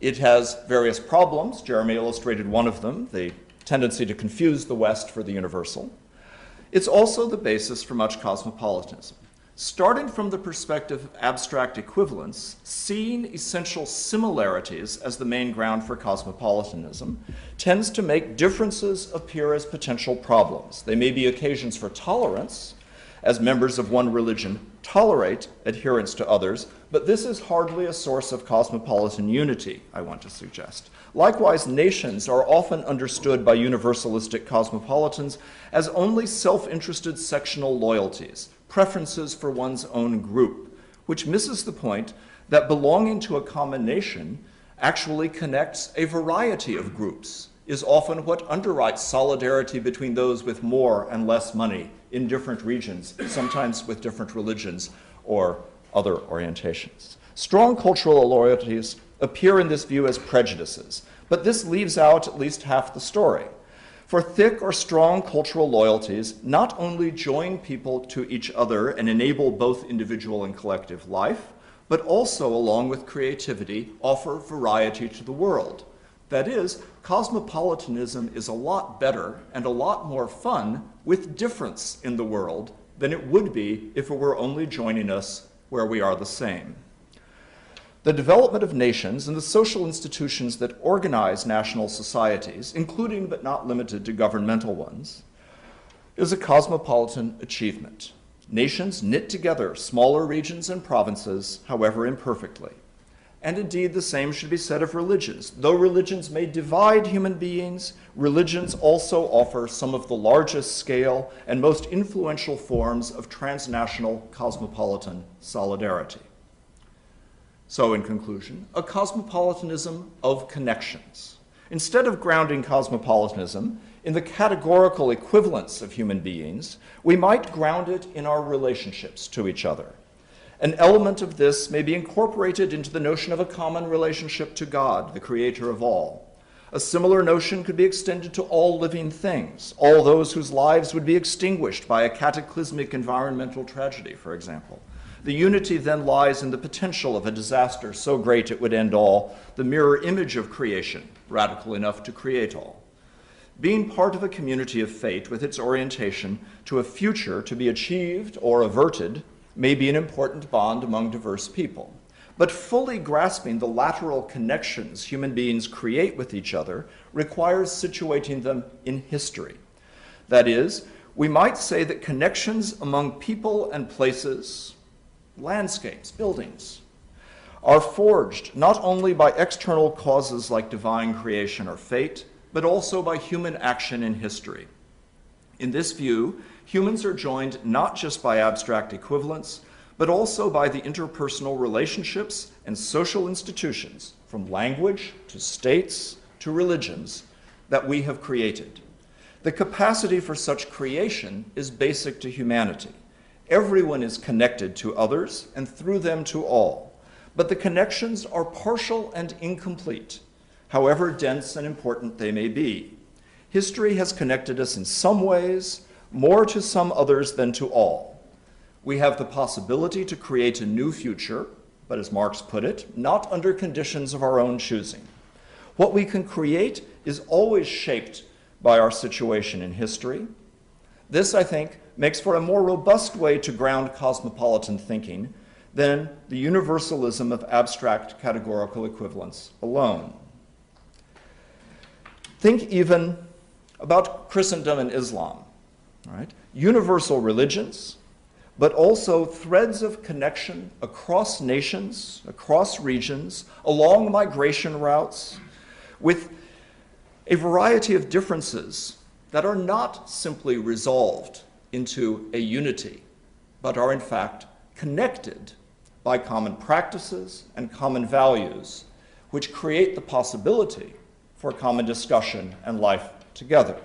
It has various problems. Jeremy illustrated one of them, the tendency to confuse the West for the universal. It's also the basis for much cosmopolitanism. Starting from the perspective of abstract equivalence, seeing essential similarities as the main ground for cosmopolitanism tends to make differences appear as potential problems. They may be occasions for tolerance, as members of one religion tolerate adherence to others, but this is hardly a source of cosmopolitan unity, I want to suggest. Likewise, nations are often understood by universalistic cosmopolitans as only self-interested sectional loyalties, preferences for one's own group, which misses the point that belonging to a common nation actually connects a variety of groups, is often what underwrites solidarity between those with more and less money in different regions, sometimes with different religions or other orientations. Strong cultural loyalties appear in this view as prejudices, but this leaves out at least half the story. For thick or strong cultural loyalties not only join people to each other and enable both individual and collective life, but also, along with creativity, offer variety to the world. That is, cosmopolitanism is a lot better and a lot more fun with difference in the world than it would be if it were only joining us where we are the same. The development of nations and the social institutions that organize national societies, including but not limited to governmental ones, is a cosmopolitan achievement. Nations knit together smaller regions and provinces, however imperfectly. And indeed, the same should be said of religions. Though religions may divide human beings, religions also offer some of the largest scale and most influential forms of transnational cosmopolitan solidarity. So in conclusion, a cosmopolitanism of connections. Instead of grounding cosmopolitanism in the categorical equivalence of human beings, we might ground it in our relationships to each other. An element of this may be incorporated into the notion of a common relationship to God, the creator of all. A similar notion could be extended to all living things, all those whose lives would be extinguished by a cataclysmic environmental tragedy, for example. The unity then lies in the potential of a disaster so great it would end all, the mirror image of creation, radical enough to create all. Being part of a community of fate with its orientation to a future to be achieved or averted may be an important bond among diverse people. But fully grasping the lateral connections human beings create with each other requires situating them in history. That is, we might say that connections among people and places, landscapes, buildings, are forged not only by external causes like divine creation or fate, but also by human action in history. In this view, humans are joined not just by abstract equivalence, but also by the interpersonal relationships and social institutions, from language to states to religions, that we have created. The capacity for such creation is basic to humanity. Everyone is connected to others and through them to all, but the connections are partial and incomplete, however dense and important they may be. History has connected us in some ways, more to some others than to all. We have the possibility to create a new future, but as Marx put it, not under conditions of our own choosing. What we can create is always shaped by our situation in history. This, I think, makes for a more robust way to ground cosmopolitan thinking than the universalism of abstract categorical equivalence alone. Think even about Christendom and Islam, right? Universal religions, but also threads of connection across nations, across regions, along migration routes, with a variety of differences that are not simply resolved into a unity, but are in fact connected by common practices and common values, which create the possibility for common discussion and life together.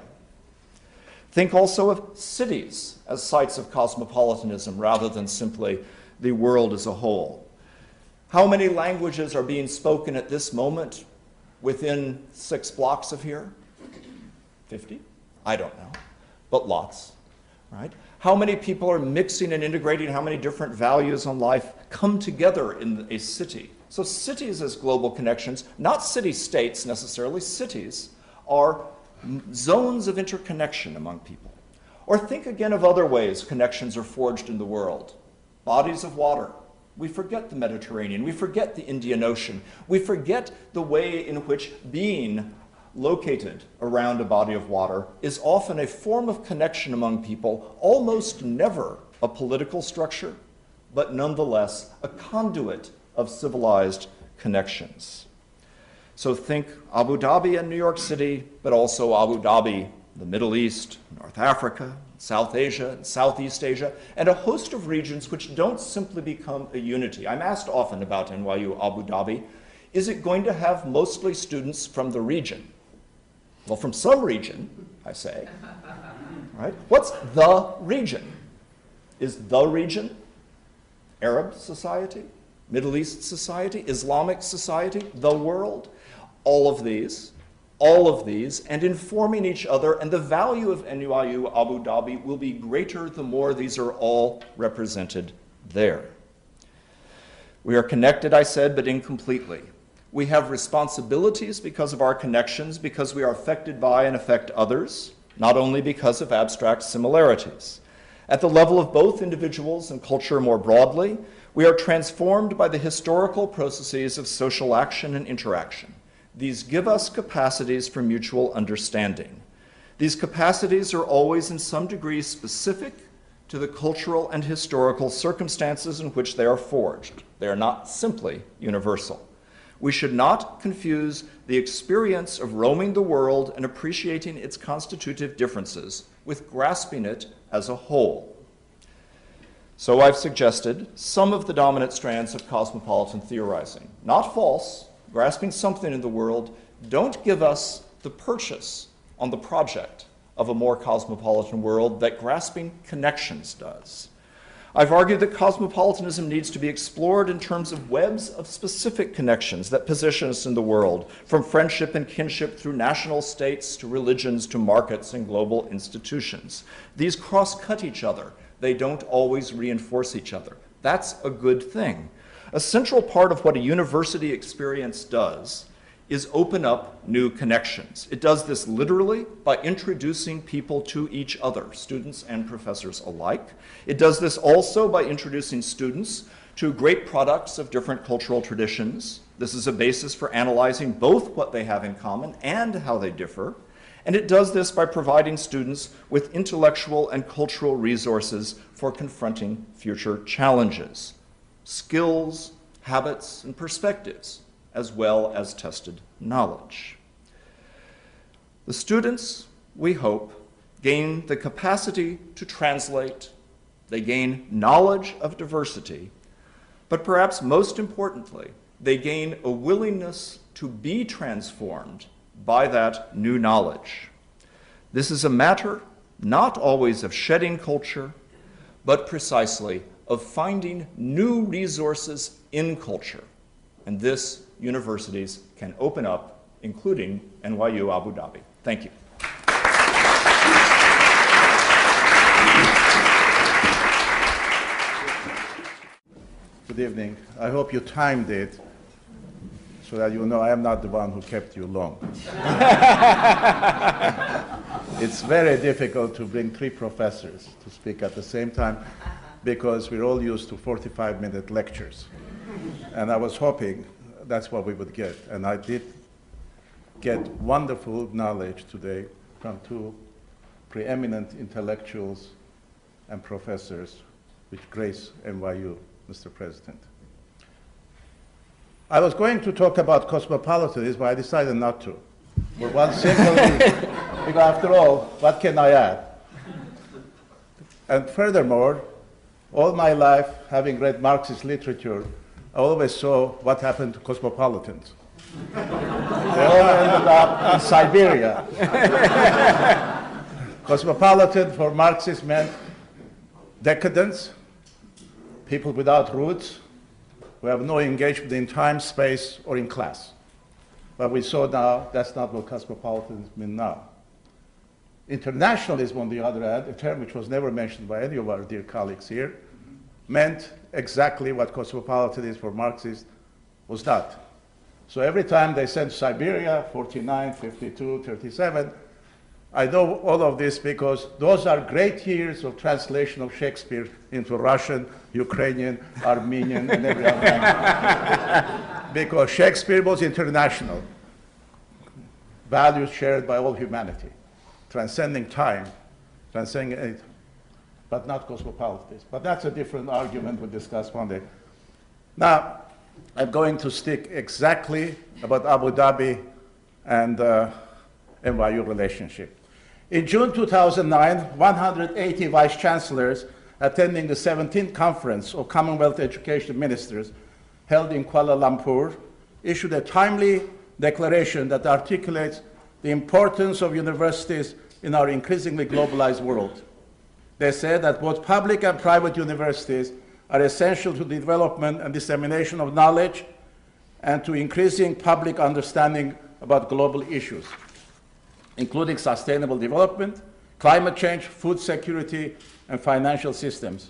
Think also of cities as sites of cosmopolitanism rather than simply the world as a whole. How many languages are being spoken at this moment within 6 blocks of here? 50? I don't know, but lots, right? How many people are mixing and integrating, how many different values on life come together in a city? So cities as global connections, not city-states necessarily, cities are zones of interconnection among people. Or think again of other ways connections are forged in the world. Bodies of water. We forget the Mediterranean. We forget the Indian Ocean. We forget the way in which being located around a body of water is often a form of connection among people, almost never a political structure, but nonetheless a conduit of civilized connections. So think Abu Dhabi and New York City, but also Abu Dhabi, the Middle East, North Africa, South Asia, and Southeast Asia, and a host of regions which don't simply become a unity. I'm asked often about NYU Abu Dhabi. Is it going to have mostly students from the region? Well, from some region, I say. Right? What's the region? Is the region Arab society, Middle East society, Islamic society, the world? All of these, and informing each other, and the value of NYU Abu Dhabi will be greater the more these are all represented there. We are connected, I said, but incompletely. We have responsibilities because of our connections, because we are affected by and affect others, not only because of abstract similarities. At the level of both individuals and culture more broadly, we are transformed by the historical processes of social action and interaction. These give us capacities for mutual understanding. These capacities are always in some degree specific to the cultural and historical circumstances in which they are forged. They are not simply universal. We should not confuse the experience of roaming the world and appreciating its constitutive differences with grasping it as a whole. So I've suggested some of the dominant strands of cosmopolitan theorizing. Not false, grasping something in the world, don't give us the purchase on the project of a more cosmopolitan world that grasping connections does. I've argued that cosmopolitanism needs to be explored in terms of webs of specific connections that position us in the world, from friendship and kinship through national states to religions to markets and global institutions. These cross-cut each other. They don't always reinforce each other. That's a good thing. A central part of what a university experience does is open up new connections. It does this literally by introducing people to each other, students and professors alike. It does this also by introducing students to great products of different cultural traditions. This is a basis for analyzing both what they have in common and how they differ. And it does this by providing students with intellectual and cultural resources for confronting future challenges, skills, habits, and perspectives, as well as tested knowledge. The students, we hope, gain the capacity to translate, they gain knowledge of diversity, but perhaps most importantly, they gain a willingness to be transformed by that new knowledge. This is a matter not always of shedding culture, but precisely of finding new resources in culture. And this universities can open up, including NYU Abu Dhabi. Thank you. Good evening. I hope you timed it so that you know I am not the one who kept you long. It's very difficult to bring 3 professors to speak at the same time because we're all used to 45-minute lectures. And I was hoping that's what we would get. And I did get wonderful knowledge today from 2 preeminent intellectuals and professors which grace NYU, Mr. President. I was going to talk about cosmopolitanism, but I decided not to. For one simple reason, because after all, what can I add? And furthermore, all my life, having read Marxist literature, I always saw what happened to cosmopolitans. They all ended up in Siberia. Cosmopolitan for Marxists meant decadence, people without roots, who have no engagement in time, space, or in class. But we saw now that's not what cosmopolitanism means now. Internationalism, on the other hand, a term which was never mentioned by any of our dear colleagues here, meant exactly what cosmopolitanism for Marxists was not. So every time they sent Siberia, 49, 52, 37, I know all of this because those are great years of translation of Shakespeare into Russian, Ukrainian, Armenian, and every other language. Because Shakespeare was international, values shared by all humanity, transcending time, transcending it, but not cosmopolitanism. But that's a different argument we'll discuss one day. Now, I'm going to stick exactly about Abu Dhabi and NYU relationship. In June 2009, 180 vice chancellors attending the 17th Conference of Commonwealth Education Ministers held in Kuala Lumpur issued a timely declaration that articulates the importance of universities in our increasingly globalized world. They said that both public and private universities are essential to the development and dissemination of knowledge and to increasing public understanding about global issues, including sustainable development, climate change, food security, and financial systems.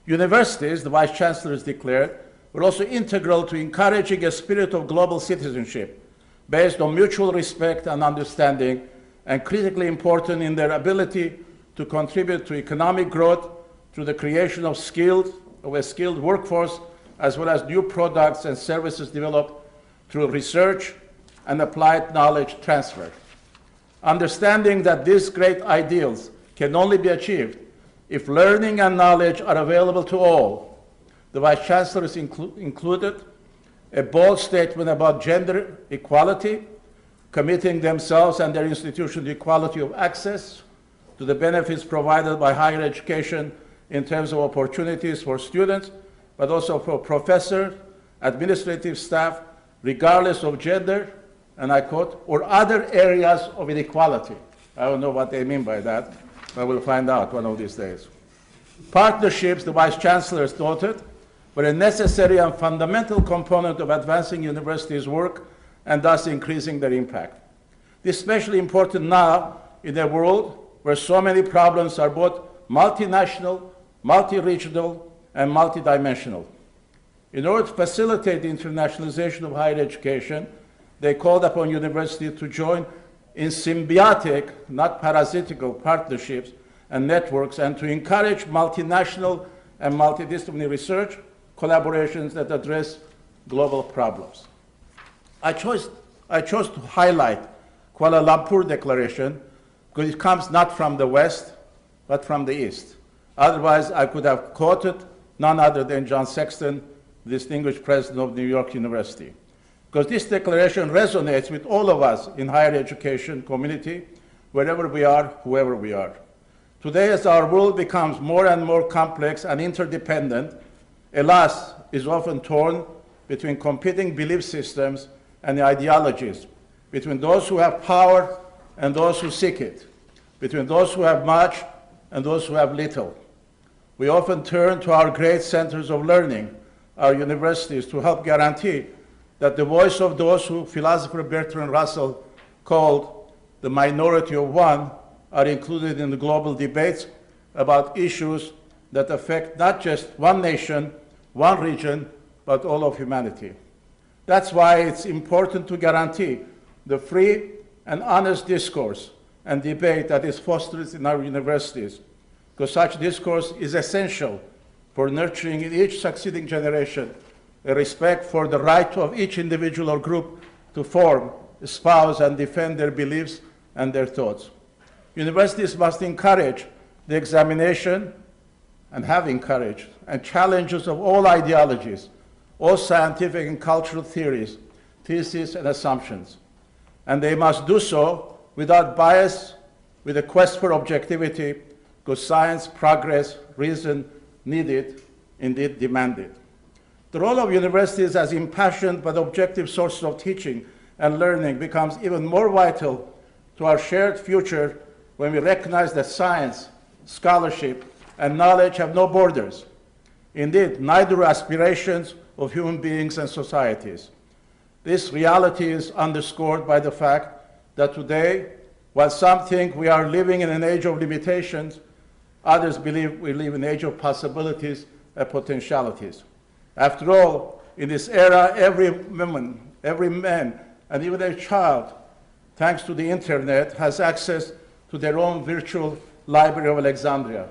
Universities, the vice chancellors declared, were also integral to encouraging a spirit of global citizenship based on mutual respect and understanding, and critically important in their ability to contribute to economic growth through the creation of a skilled workforce, as well as new products and services developed through research and applied knowledge transfer. Understanding that these great ideals can only be achieved if learning and knowledge are available to all, the vice chancellors included a bold statement about gender equality, committing themselves and their institution to equality of access to the benefits provided by higher education in terms of opportunities for students, but also for professors, administrative staff, regardless of gender, and I quote, or other areas of inequality. I don't know what they mean by that, but we'll find out one of these days. Partnerships, the Vice Chancellors noted, were a necessary and fundamental component of advancing universities' work and thus increasing their impact. This is especially important now in a world where so many problems are both multinational, multi-regional, and multidimensional. In order to facilitate the internationalization of higher education, they called upon universities to join in symbiotic, not parasitical, partnerships and networks, and to encourage multinational and multidisciplinary research collaborations that address global problems. I chose to highlight Kuala Lumpur Declaration because it comes not from the West, but from the East. Otherwise, I could have quoted none other than John Sexton, the distinguished president of New York University. Because this declaration resonates with all of us in higher education community, wherever we are, whoever we are. Today, as our world becomes more and more complex and interdependent, alas, is often torn between competing belief systems and ideologies, between those who have power and those who seek it, between those who have much and those who have little. We often turn to our great centers of learning, our universities, to help guarantee that the voice of those who philosopher Bertrand Russell called the minority of one are included in the global debates about issues that affect not just one nation, one region, but all of humanity. That's why it's important to guarantee the free and honest discourse and debate that is fostered in our universities, because such discourse is essential for nurturing in each succeeding generation a respect for the right of each individual or group to form, espouse, and defend their beliefs and their thoughts. Universities must encourage the examination, and have encouraged, and challenges of all ideologies, all scientific and cultural theories, theses, and assumptions. And they must do so without bias, with a quest for objectivity, because science, progress, reason need it, indeed demand it. The role of universities as impassioned but objective sources of teaching and learning becomes even more vital to our shared future when we recognize that science, scholarship, and knowledge have no borders. Indeed, neither aspirations of human beings and societies. This reality is underscored by the fact that today, while some think we are living in an age of limitations, others believe we live in an age of possibilities and potentialities. After all, in this era, every woman, every man, and even a child, thanks to the internet, has access to their own virtual Library of Alexandria.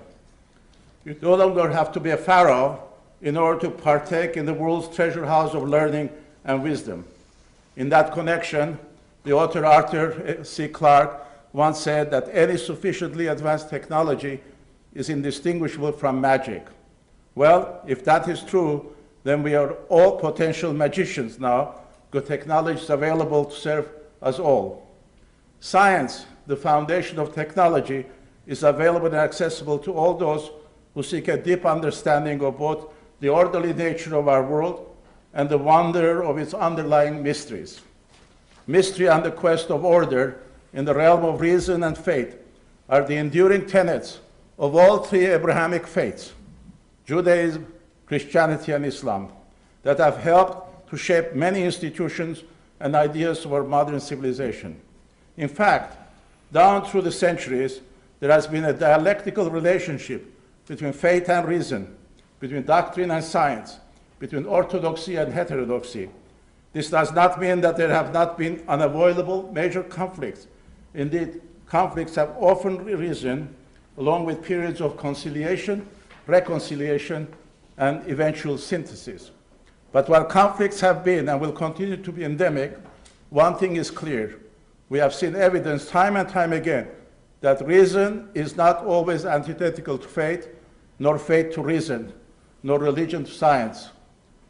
You no longer have to be a pharaoh in order to partake in the world's treasure house of learning and wisdom. In that connection, the author Arthur C. Clarke once said that any sufficiently advanced technology is indistinguishable from magic. Well, if that is true, then we are all potential magicians now, because technology is available to serve us all. Science, the foundation of technology, is available and accessible to all those who seek a deep understanding of both the orderly nature of our world and the wonder of its underlying mysteries. Mystery and the quest of order in the realm of reason and faith are the enduring tenets of all three Abrahamic faiths, Judaism, Christianity, and Islam, that have helped to shape many institutions and ideas of our modern civilization. In fact, down through the centuries, there has been a dialectical relationship between faith and reason, between doctrine and science, between orthodoxy and heterodoxy. This does not mean that there have not been unavoidable major conflicts. Indeed, conflicts have often arisen along with periods of conciliation, reconciliation, and eventual synthesis. But while conflicts have been and will continue to be endemic, one thing is clear. We have seen evidence time and time again that reason is not always antithetical to faith, nor faith to reason, nor religion to science.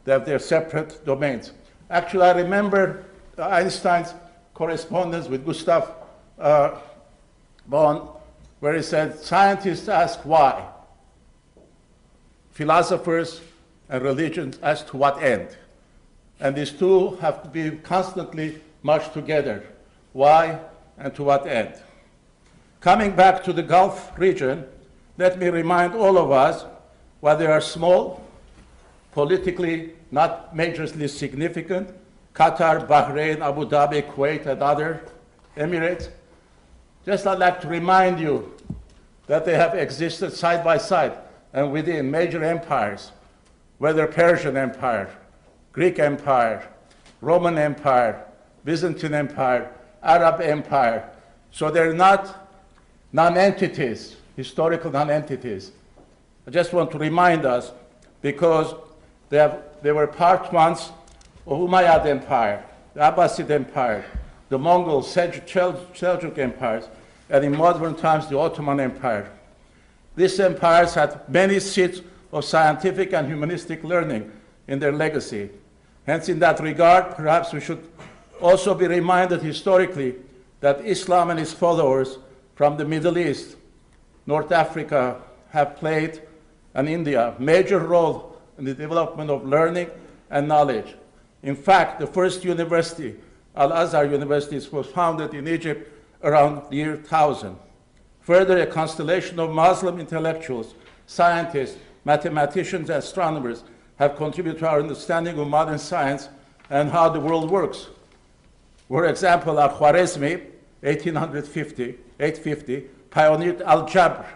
They have their separate domains. Actually, I remember Einstein's correspondence with Gustav Bonn, where he said, scientists ask why. philosophers and religions as to what end. And these two have to be constantly merged together. Why and to what end? Coming back to the Gulf region, let me remind all of us, while they are small, politically not majorly significant, Qatar, Bahrain, Abu Dhabi, Kuwait, and other Emirates, just I'd like to remind you that they have existed side by side and within major empires, whether Persian Empire, Greek Empire, Roman Empire, Byzantine Empire, Arab Empire. So they're not non-entities, historical non-entities. I just want to remind us, because they were part once of Umayyad Empire, the Abbasid Empire, the Mongol Seljuk empires, and in modern times the Ottoman Empire. These empires had many seats of scientific and humanistic learning in their legacy. Hence, in that regard, perhaps we should also be reminded historically that Islam and its followers from the Middle East, North Africa, have played, and India, major role in the development of learning and knowledge. In fact, the first university, Al-Azhar University, was founded in Egypt around the year 1000. Further, a constellation of Muslim intellectuals, scientists, mathematicians, and astronomers have contributed to our understanding of modern science and how the world works. For example, Al-Khwarizmi, 850, pioneered algebra,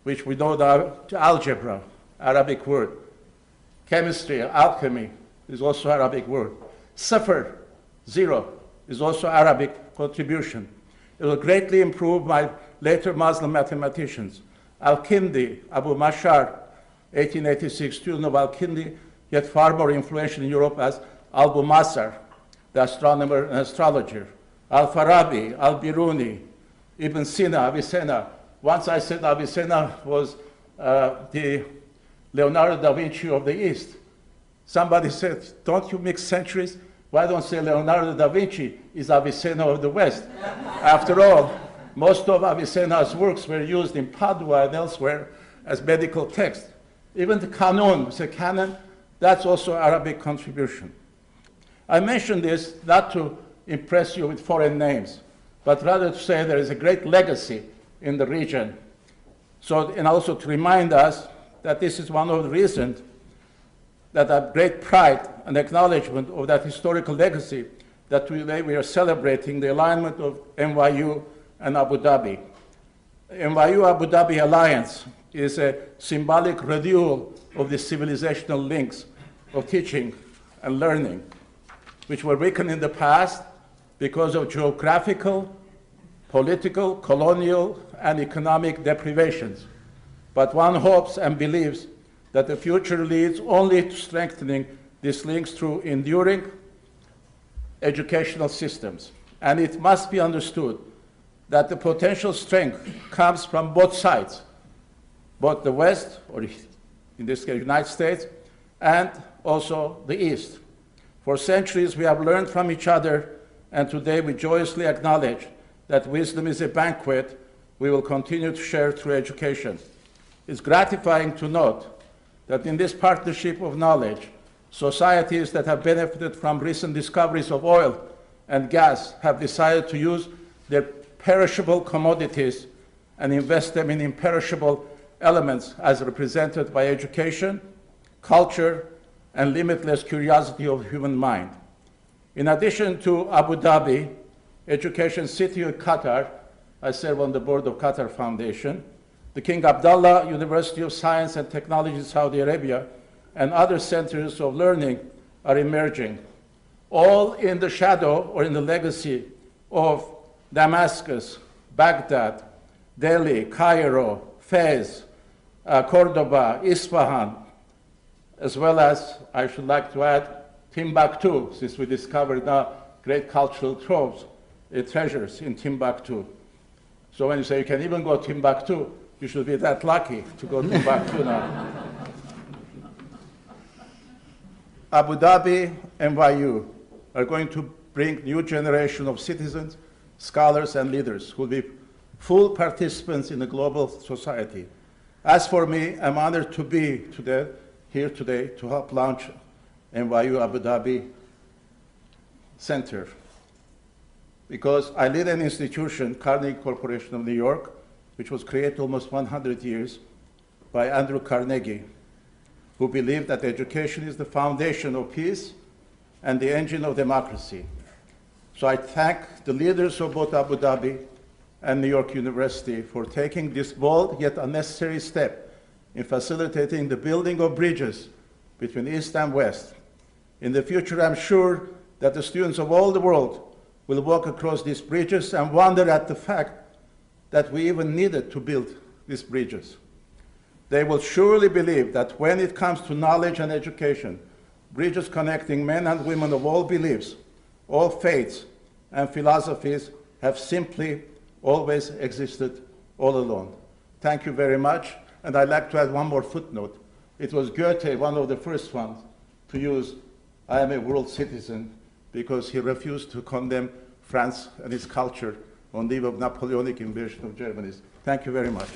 which we know the algebra, Arabic word. Chemistry, alchemy, is also Arabic word. Sifr, zero, is also Arabic contribution. It was greatly improved by later Muslim mathematicians. Al-Kindi, Abu Mashar, 1886, student of Al-Kindi, yet far more influential in Europe as Al-Bumasar, the astronomer and astrologer. Al-Farabi, Al-Biruni, Ibn Sina, Avicenna. Once I said Avicenna was the Leonardo da Vinci of the East. Somebody said, don't you mix centuries? Why don't you say Leonardo da Vinci is Avicenna of the West? After all, most of Avicenna's works were used in Padua and elsewhere as medical text. Even the canon, the canon, that's also Arabic contribution. I mention this not to impress you with foreign names, but rather to say there is a great legacy in the region. So, and also to remind us that this is one of the reasons that have great pride and acknowledgement of that historical legacy that today we are celebrating the alignment of NYU and Abu Dhabi. NYU-Abu Dhabi alliance is a symbolic renewal of the civilizational links of teaching and learning, which were weakened in the past because of geographical, political, colonial, and economic deprivations. But one hopes and believes that the future leads only to strengthening these links through enduring educational systems. And it must be understood that the potential strength comes from both sides, both the West, or in this case, United States, and also the East. For centuries, we have learned from each other, and today we joyously acknowledge that wisdom is a banquet we will continue to share through education. It's gratifying to note that in this partnership of knowledge, societies that have benefited from recent discoveries of oil and gas have decided to use their perishable commodities and invest them in imperishable elements as represented by education, culture, and limitless curiosity of the human mind. In addition to Abu Dhabi, Education City of Qatar, I serve on the board of Qatar Foundation, the King Abdullah University of Science and Technology in Saudi Arabia, and other centers of learning are emerging, all in the shadow or in the legacy of Damascus, Baghdad, Delhi, Cairo, Fez, Cordoba, Isfahan, as well as, I should like to add, Timbuktu, since we discovered now great cultural troves, treasures in Timbuktu. So when you say you can even go to Timbuktu, you should be that lucky to go to Timbuktu now. Abu Dhabi, NYU are going to bring new generation of citizens, scholars, and leaders who will be full participants in the global society. As for me, I'm honored to be here today to help launch NYU Abu Dhabi Center, because I lead an institution, Carnegie Corporation of New York, which was created almost 100 years by Andrew Carnegie, who believed that education is the foundation of peace and the engine of democracy. So I thank the leaders of both Abu Dhabi and New York University for taking this bold yet unnecessary step in facilitating the building of bridges between East and West. In the future, I'm sure that the students of all the world will walk across these bridges and wonder at the fact that we even needed to build these bridges. They will surely believe that when it comes to knowledge and education, bridges connecting men and women of all beliefs, all faiths and philosophies have simply always existed all along. Thank you very much. And I'd like to add one more footnote. It was Goethe, one of the first ones, to use "I am a world citizen," because he refused to condemn France and its culture on the eve of Napoleonic invasion of Germany. Thank you very much.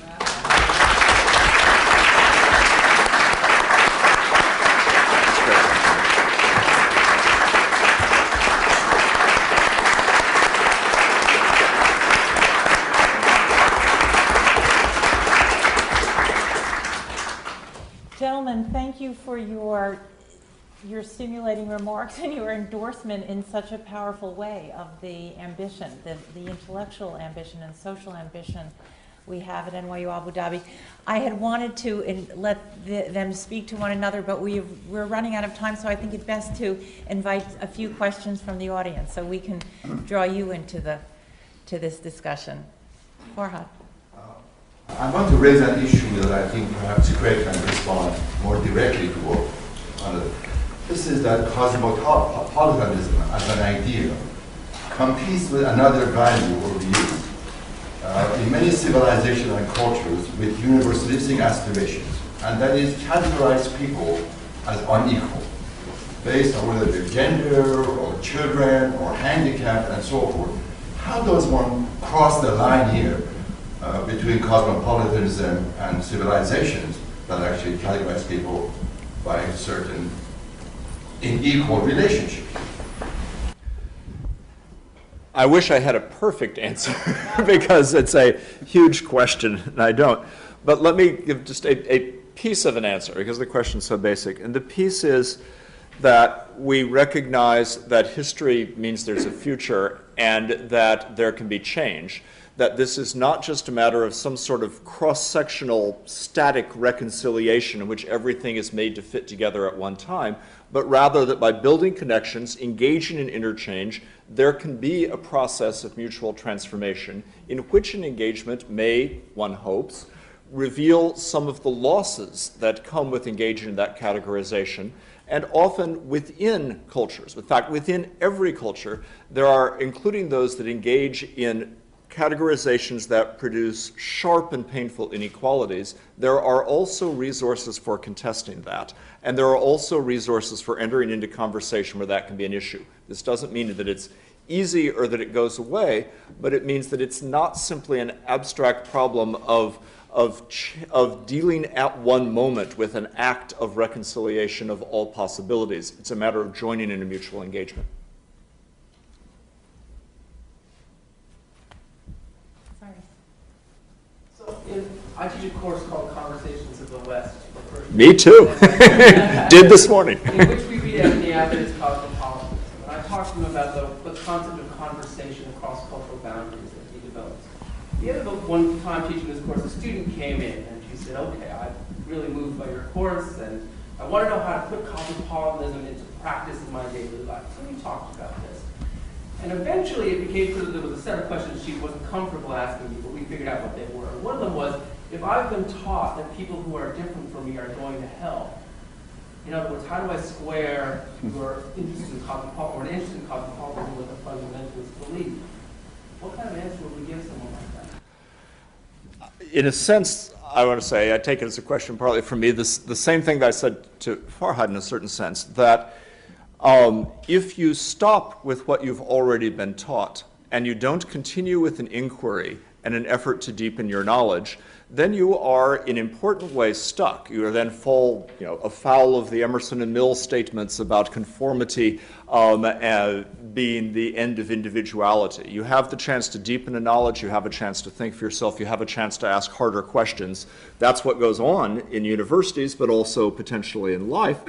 Gentlemen, thank you for your stimulating remarks and your endorsement in such a powerful way of the ambition, the intellectual ambition and social ambition we have at NYU Abu Dhabi. I had wanted to let them speak to one another, but we're running out of time, so I think it's best to invite a few questions from the audience so we can draw you into this discussion. Farhad. I want to raise an issue that I think perhaps Craig can respond more directly to. This is that cosmopolitanism as an idea competes with another value or view in many civilizations and cultures with universalistic aspirations, and that is categorize people as unequal based on whether they're gender or children or handicapped and so forth. How does one cross the line here between cosmopolitanism and civilizations that actually categorize people by certain unequal relationships? I wish I had a perfect answer because it's a huge question and I don't. But let me give just a piece of an answer because the question is so basic. And the piece is that we recognize that history means there's a future and that there can be change. That this is not just a matter of some sort of cross-sectional static reconciliation in which everything is made to fit together at one time, but rather that by building connections, engaging in interchange, there can be a process of mutual transformation in which an engagement may, one hopes, reveal some of the losses that come with engaging in that categorization, and often within cultures. In fact, within every culture, there are, including those that engage in categorizations that produce sharp and painful inequalities, there are also resources for contesting that. And there are also resources for entering into conversation where that can be an issue. This doesn't mean that it's easy or that it goes away, but it means that it's not simply an abstract problem of dealing at one moment with an act of reconciliation of all possibilities. It's a matter of joining in a mutual engagement. I teach a course called Conversations of the West. Me too. Did this morning. In which we read out the evidence cosmopolitanism. And I talked to them about the concept of conversation across cultural boundaries that he develops. The other one time teaching this course, a student came in and she said, okay, I'm really moved by your course and I want to know how to put cosmopolitanism into practice in my daily life. So we talked about this. And eventually it became clear that there was a set of questions she wasn't comfortable asking me, but we figured out what they were. One of them was, if I've been taught that people who are different from me are going to hell, in other words, how do I square your interest in cosmopolitanism, or an interest in cosmopolitanism with a fundamentalist belief? What kind of answer would we give someone like that? In a sense, I want to say, I take it as a question partly from me, the same thing that I said to Farhad in a certain sense, that if you stop with what you've already been taught and you don't continue with an inquiry and an effort to deepen your knowledge, then you are in important ways stuck. You are then fall, afoul of the Emerson and Mill statements about conformity being the end of individuality. You have the chance to deepen a knowledge, you have a chance to think for yourself, you have a chance to ask harder questions. That's what goes on in universities, but also potentially in life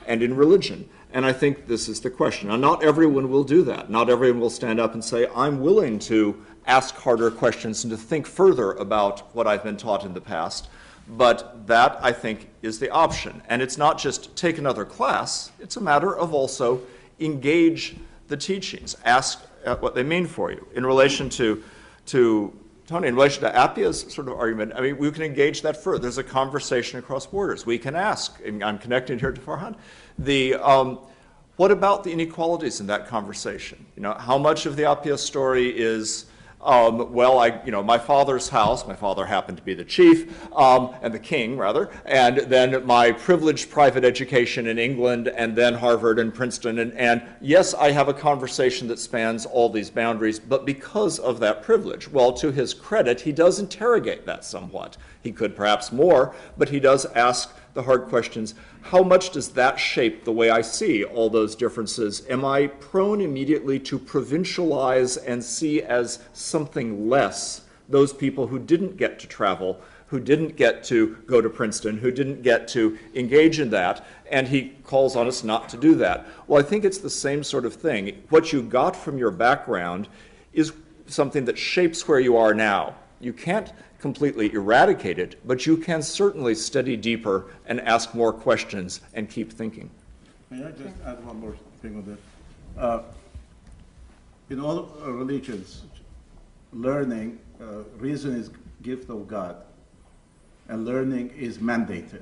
and in religion. And I think this is the question. Now, not everyone will do that. Not everyone will stand up and say, I'm willing to ask harder questions and to think further about what I've been taught in the past. But that, I think, is the option. And it's not just take another class. It's a matter of also engage the teachings. Ask what they mean for you. In relation to Tony, in relation to Appiah's sort of argument, I mean, we can engage that further. There's a conversation across borders. We can ask, and I'm connecting here to Farhan, what about the inequalities in that conversation? How much of the Appiah story is, my father's house, my father happened to be the chief, and the king, rather, and then my privileged private education in England, and then Harvard and Princeton, and yes, I have a conversation that spans all these boundaries, but because of that privilege, well, to his credit, he does interrogate that somewhat. He could perhaps more, but he does ask the hard questions. How much does that shape the way I see all those differences? Am I prone immediately to provincialize and see as something less those people who didn't get to travel, who didn't get to go to Princeton, who didn't get to engage in that, and he calls on us not to do that? Well, I think it's the same sort of thing. What you got from your background is something that shapes where you are now. You can't completely eradicate it, but you can certainly study deeper and ask more questions and keep thinking. May I just add one more thing on that? In all religions, learning, reason is gift of God, and learning is mandated.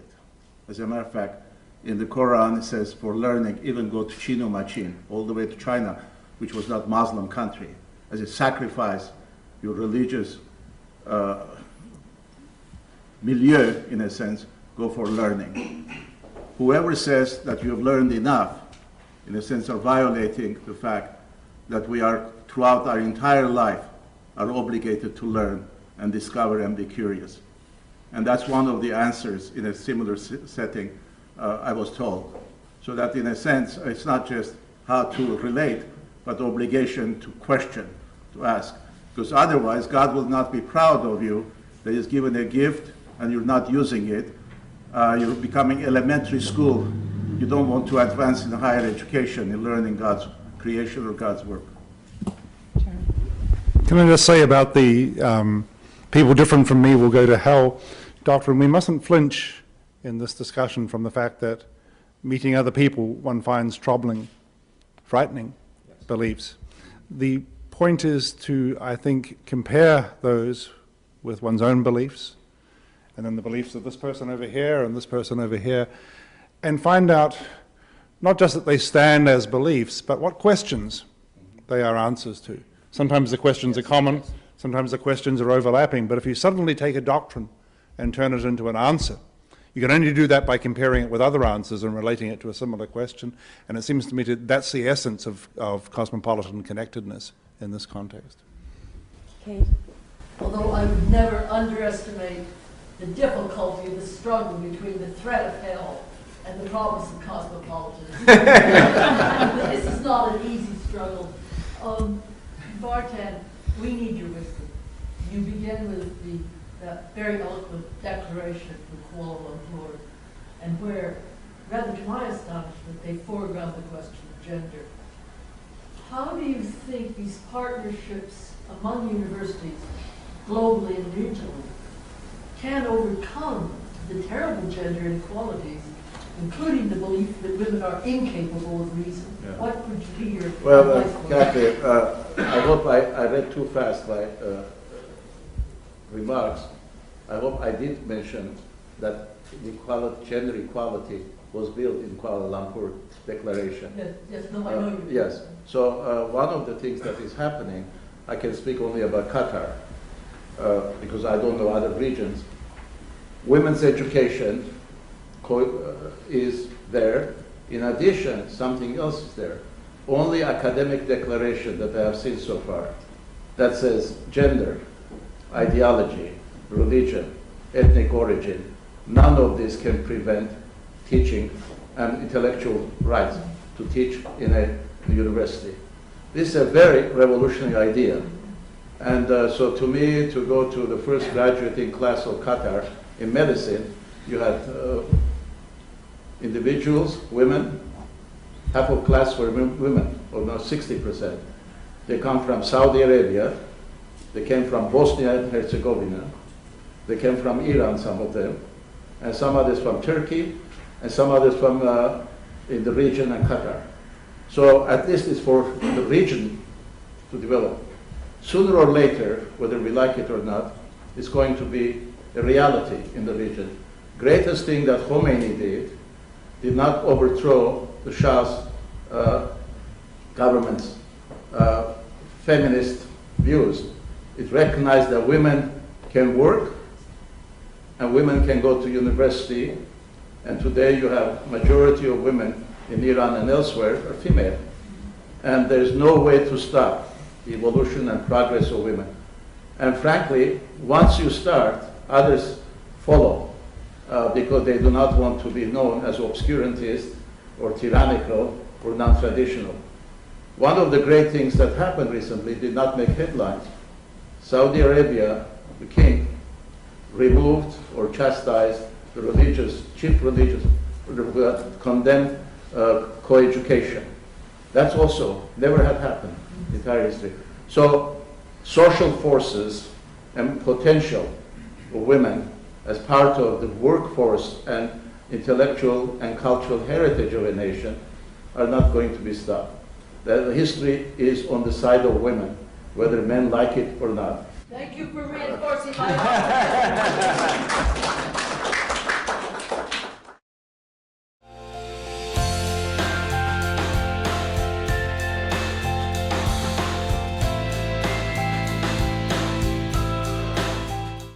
As a matter of fact, in the Quran it says for learning, even go to Chino Machin, all the way to China, which was not Muslim country, as a sacrifice, your religious milieu, in a sense, go for learning. Whoever says that you have learned enough, in a sense, are violating the fact that we are, throughout our entire life, are obligated to learn and discover and be curious. And that's one of the answers in a similar setting, I was told. So that, in a sense, it's not just how to relate, but obligation to question, to ask. Because otherwise, God will not be proud of you that He's given a gift and you're not using it. You're becoming elementary school. You don't want to advance in higher education in learning God's creation or God's work. Can I just say about the people different from me will go to hell doctrine? We mustn't flinch in this discussion from the fact that meeting other people one finds troubling, frightening beliefs. The point is to, I think, compare those with one's own beliefs, and then the beliefs of this person over here and this person over here, and find out not just that they stand as beliefs, but what questions they are answers to. Sometimes the questions are common, sometimes the questions are overlapping, but if you suddenly take a doctrine and turn it into an answer, you can only do that by comparing it with other answers and relating it to a similar question, and it seems to me that's the essence of cosmopolitan connectedness in this context. Kate? Although I would never underestimate the difficulty of the struggle between the threat of hell and the promise of cosmopolitanism. This is not an easy struggle. Vartan, we need your wisdom. You begin with that very eloquent declaration from Kuala Lumpur, and where, rather to my astonishment, they foreground the question of gender. How do you think these partnerships among universities, globally and regionally, can overcome the terrible gender inequalities, including the belief that women are incapable of reason? Yeah. What would be your advice? Kathy, I hope I read too fast my remarks. I hope I did mention that gender equality was built in Kuala Lumpur Declaration. Yes, no, I know you. Yes. So one of the things that is happening, I can speak only about Qatar, because I don't know other regions. Women's education is there. In addition, something else is there. Only academic declaration that I have seen so far that says gender ideology, religion, ethnic origin, none of this can prevent teaching and intellectual rights to teach in a university. This is a very revolutionary idea. And so to me, to go to the first graduating class of Qatar in medicine, you had individuals, women, half of class were women, almost 60%. They come from Saudi Arabia, they came from Bosnia and Herzegovina, they came from Iran, some of them, and some others from Turkey, and some others from in the region and Qatar. So at least it's for the region to develop. Sooner or later, whether we like it or not, it's going to be a reality in the region. Greatest thing that Khomeini did not overthrow the Shah's government's feminist views. It recognized that women can work and women can go to university, and today you have majority of women in Iran and elsewhere are female. And there's no way to stop the evolution and progress of women. And frankly, once you start, others follow because they do not want to be known as obscurantist or tyrannical or non-traditional. One of the great things that happened recently did not make headlines. Saudi Arabia, the king, removed or chastised the chief religious, condemned co-education. That's also never had happened in entire history. So social forces and potential of women as part of the workforce and intellectual and cultural heritage of a nation are not going to be stopped. The history is on the side of women, whether men like it or not. Thank you for reinforcing my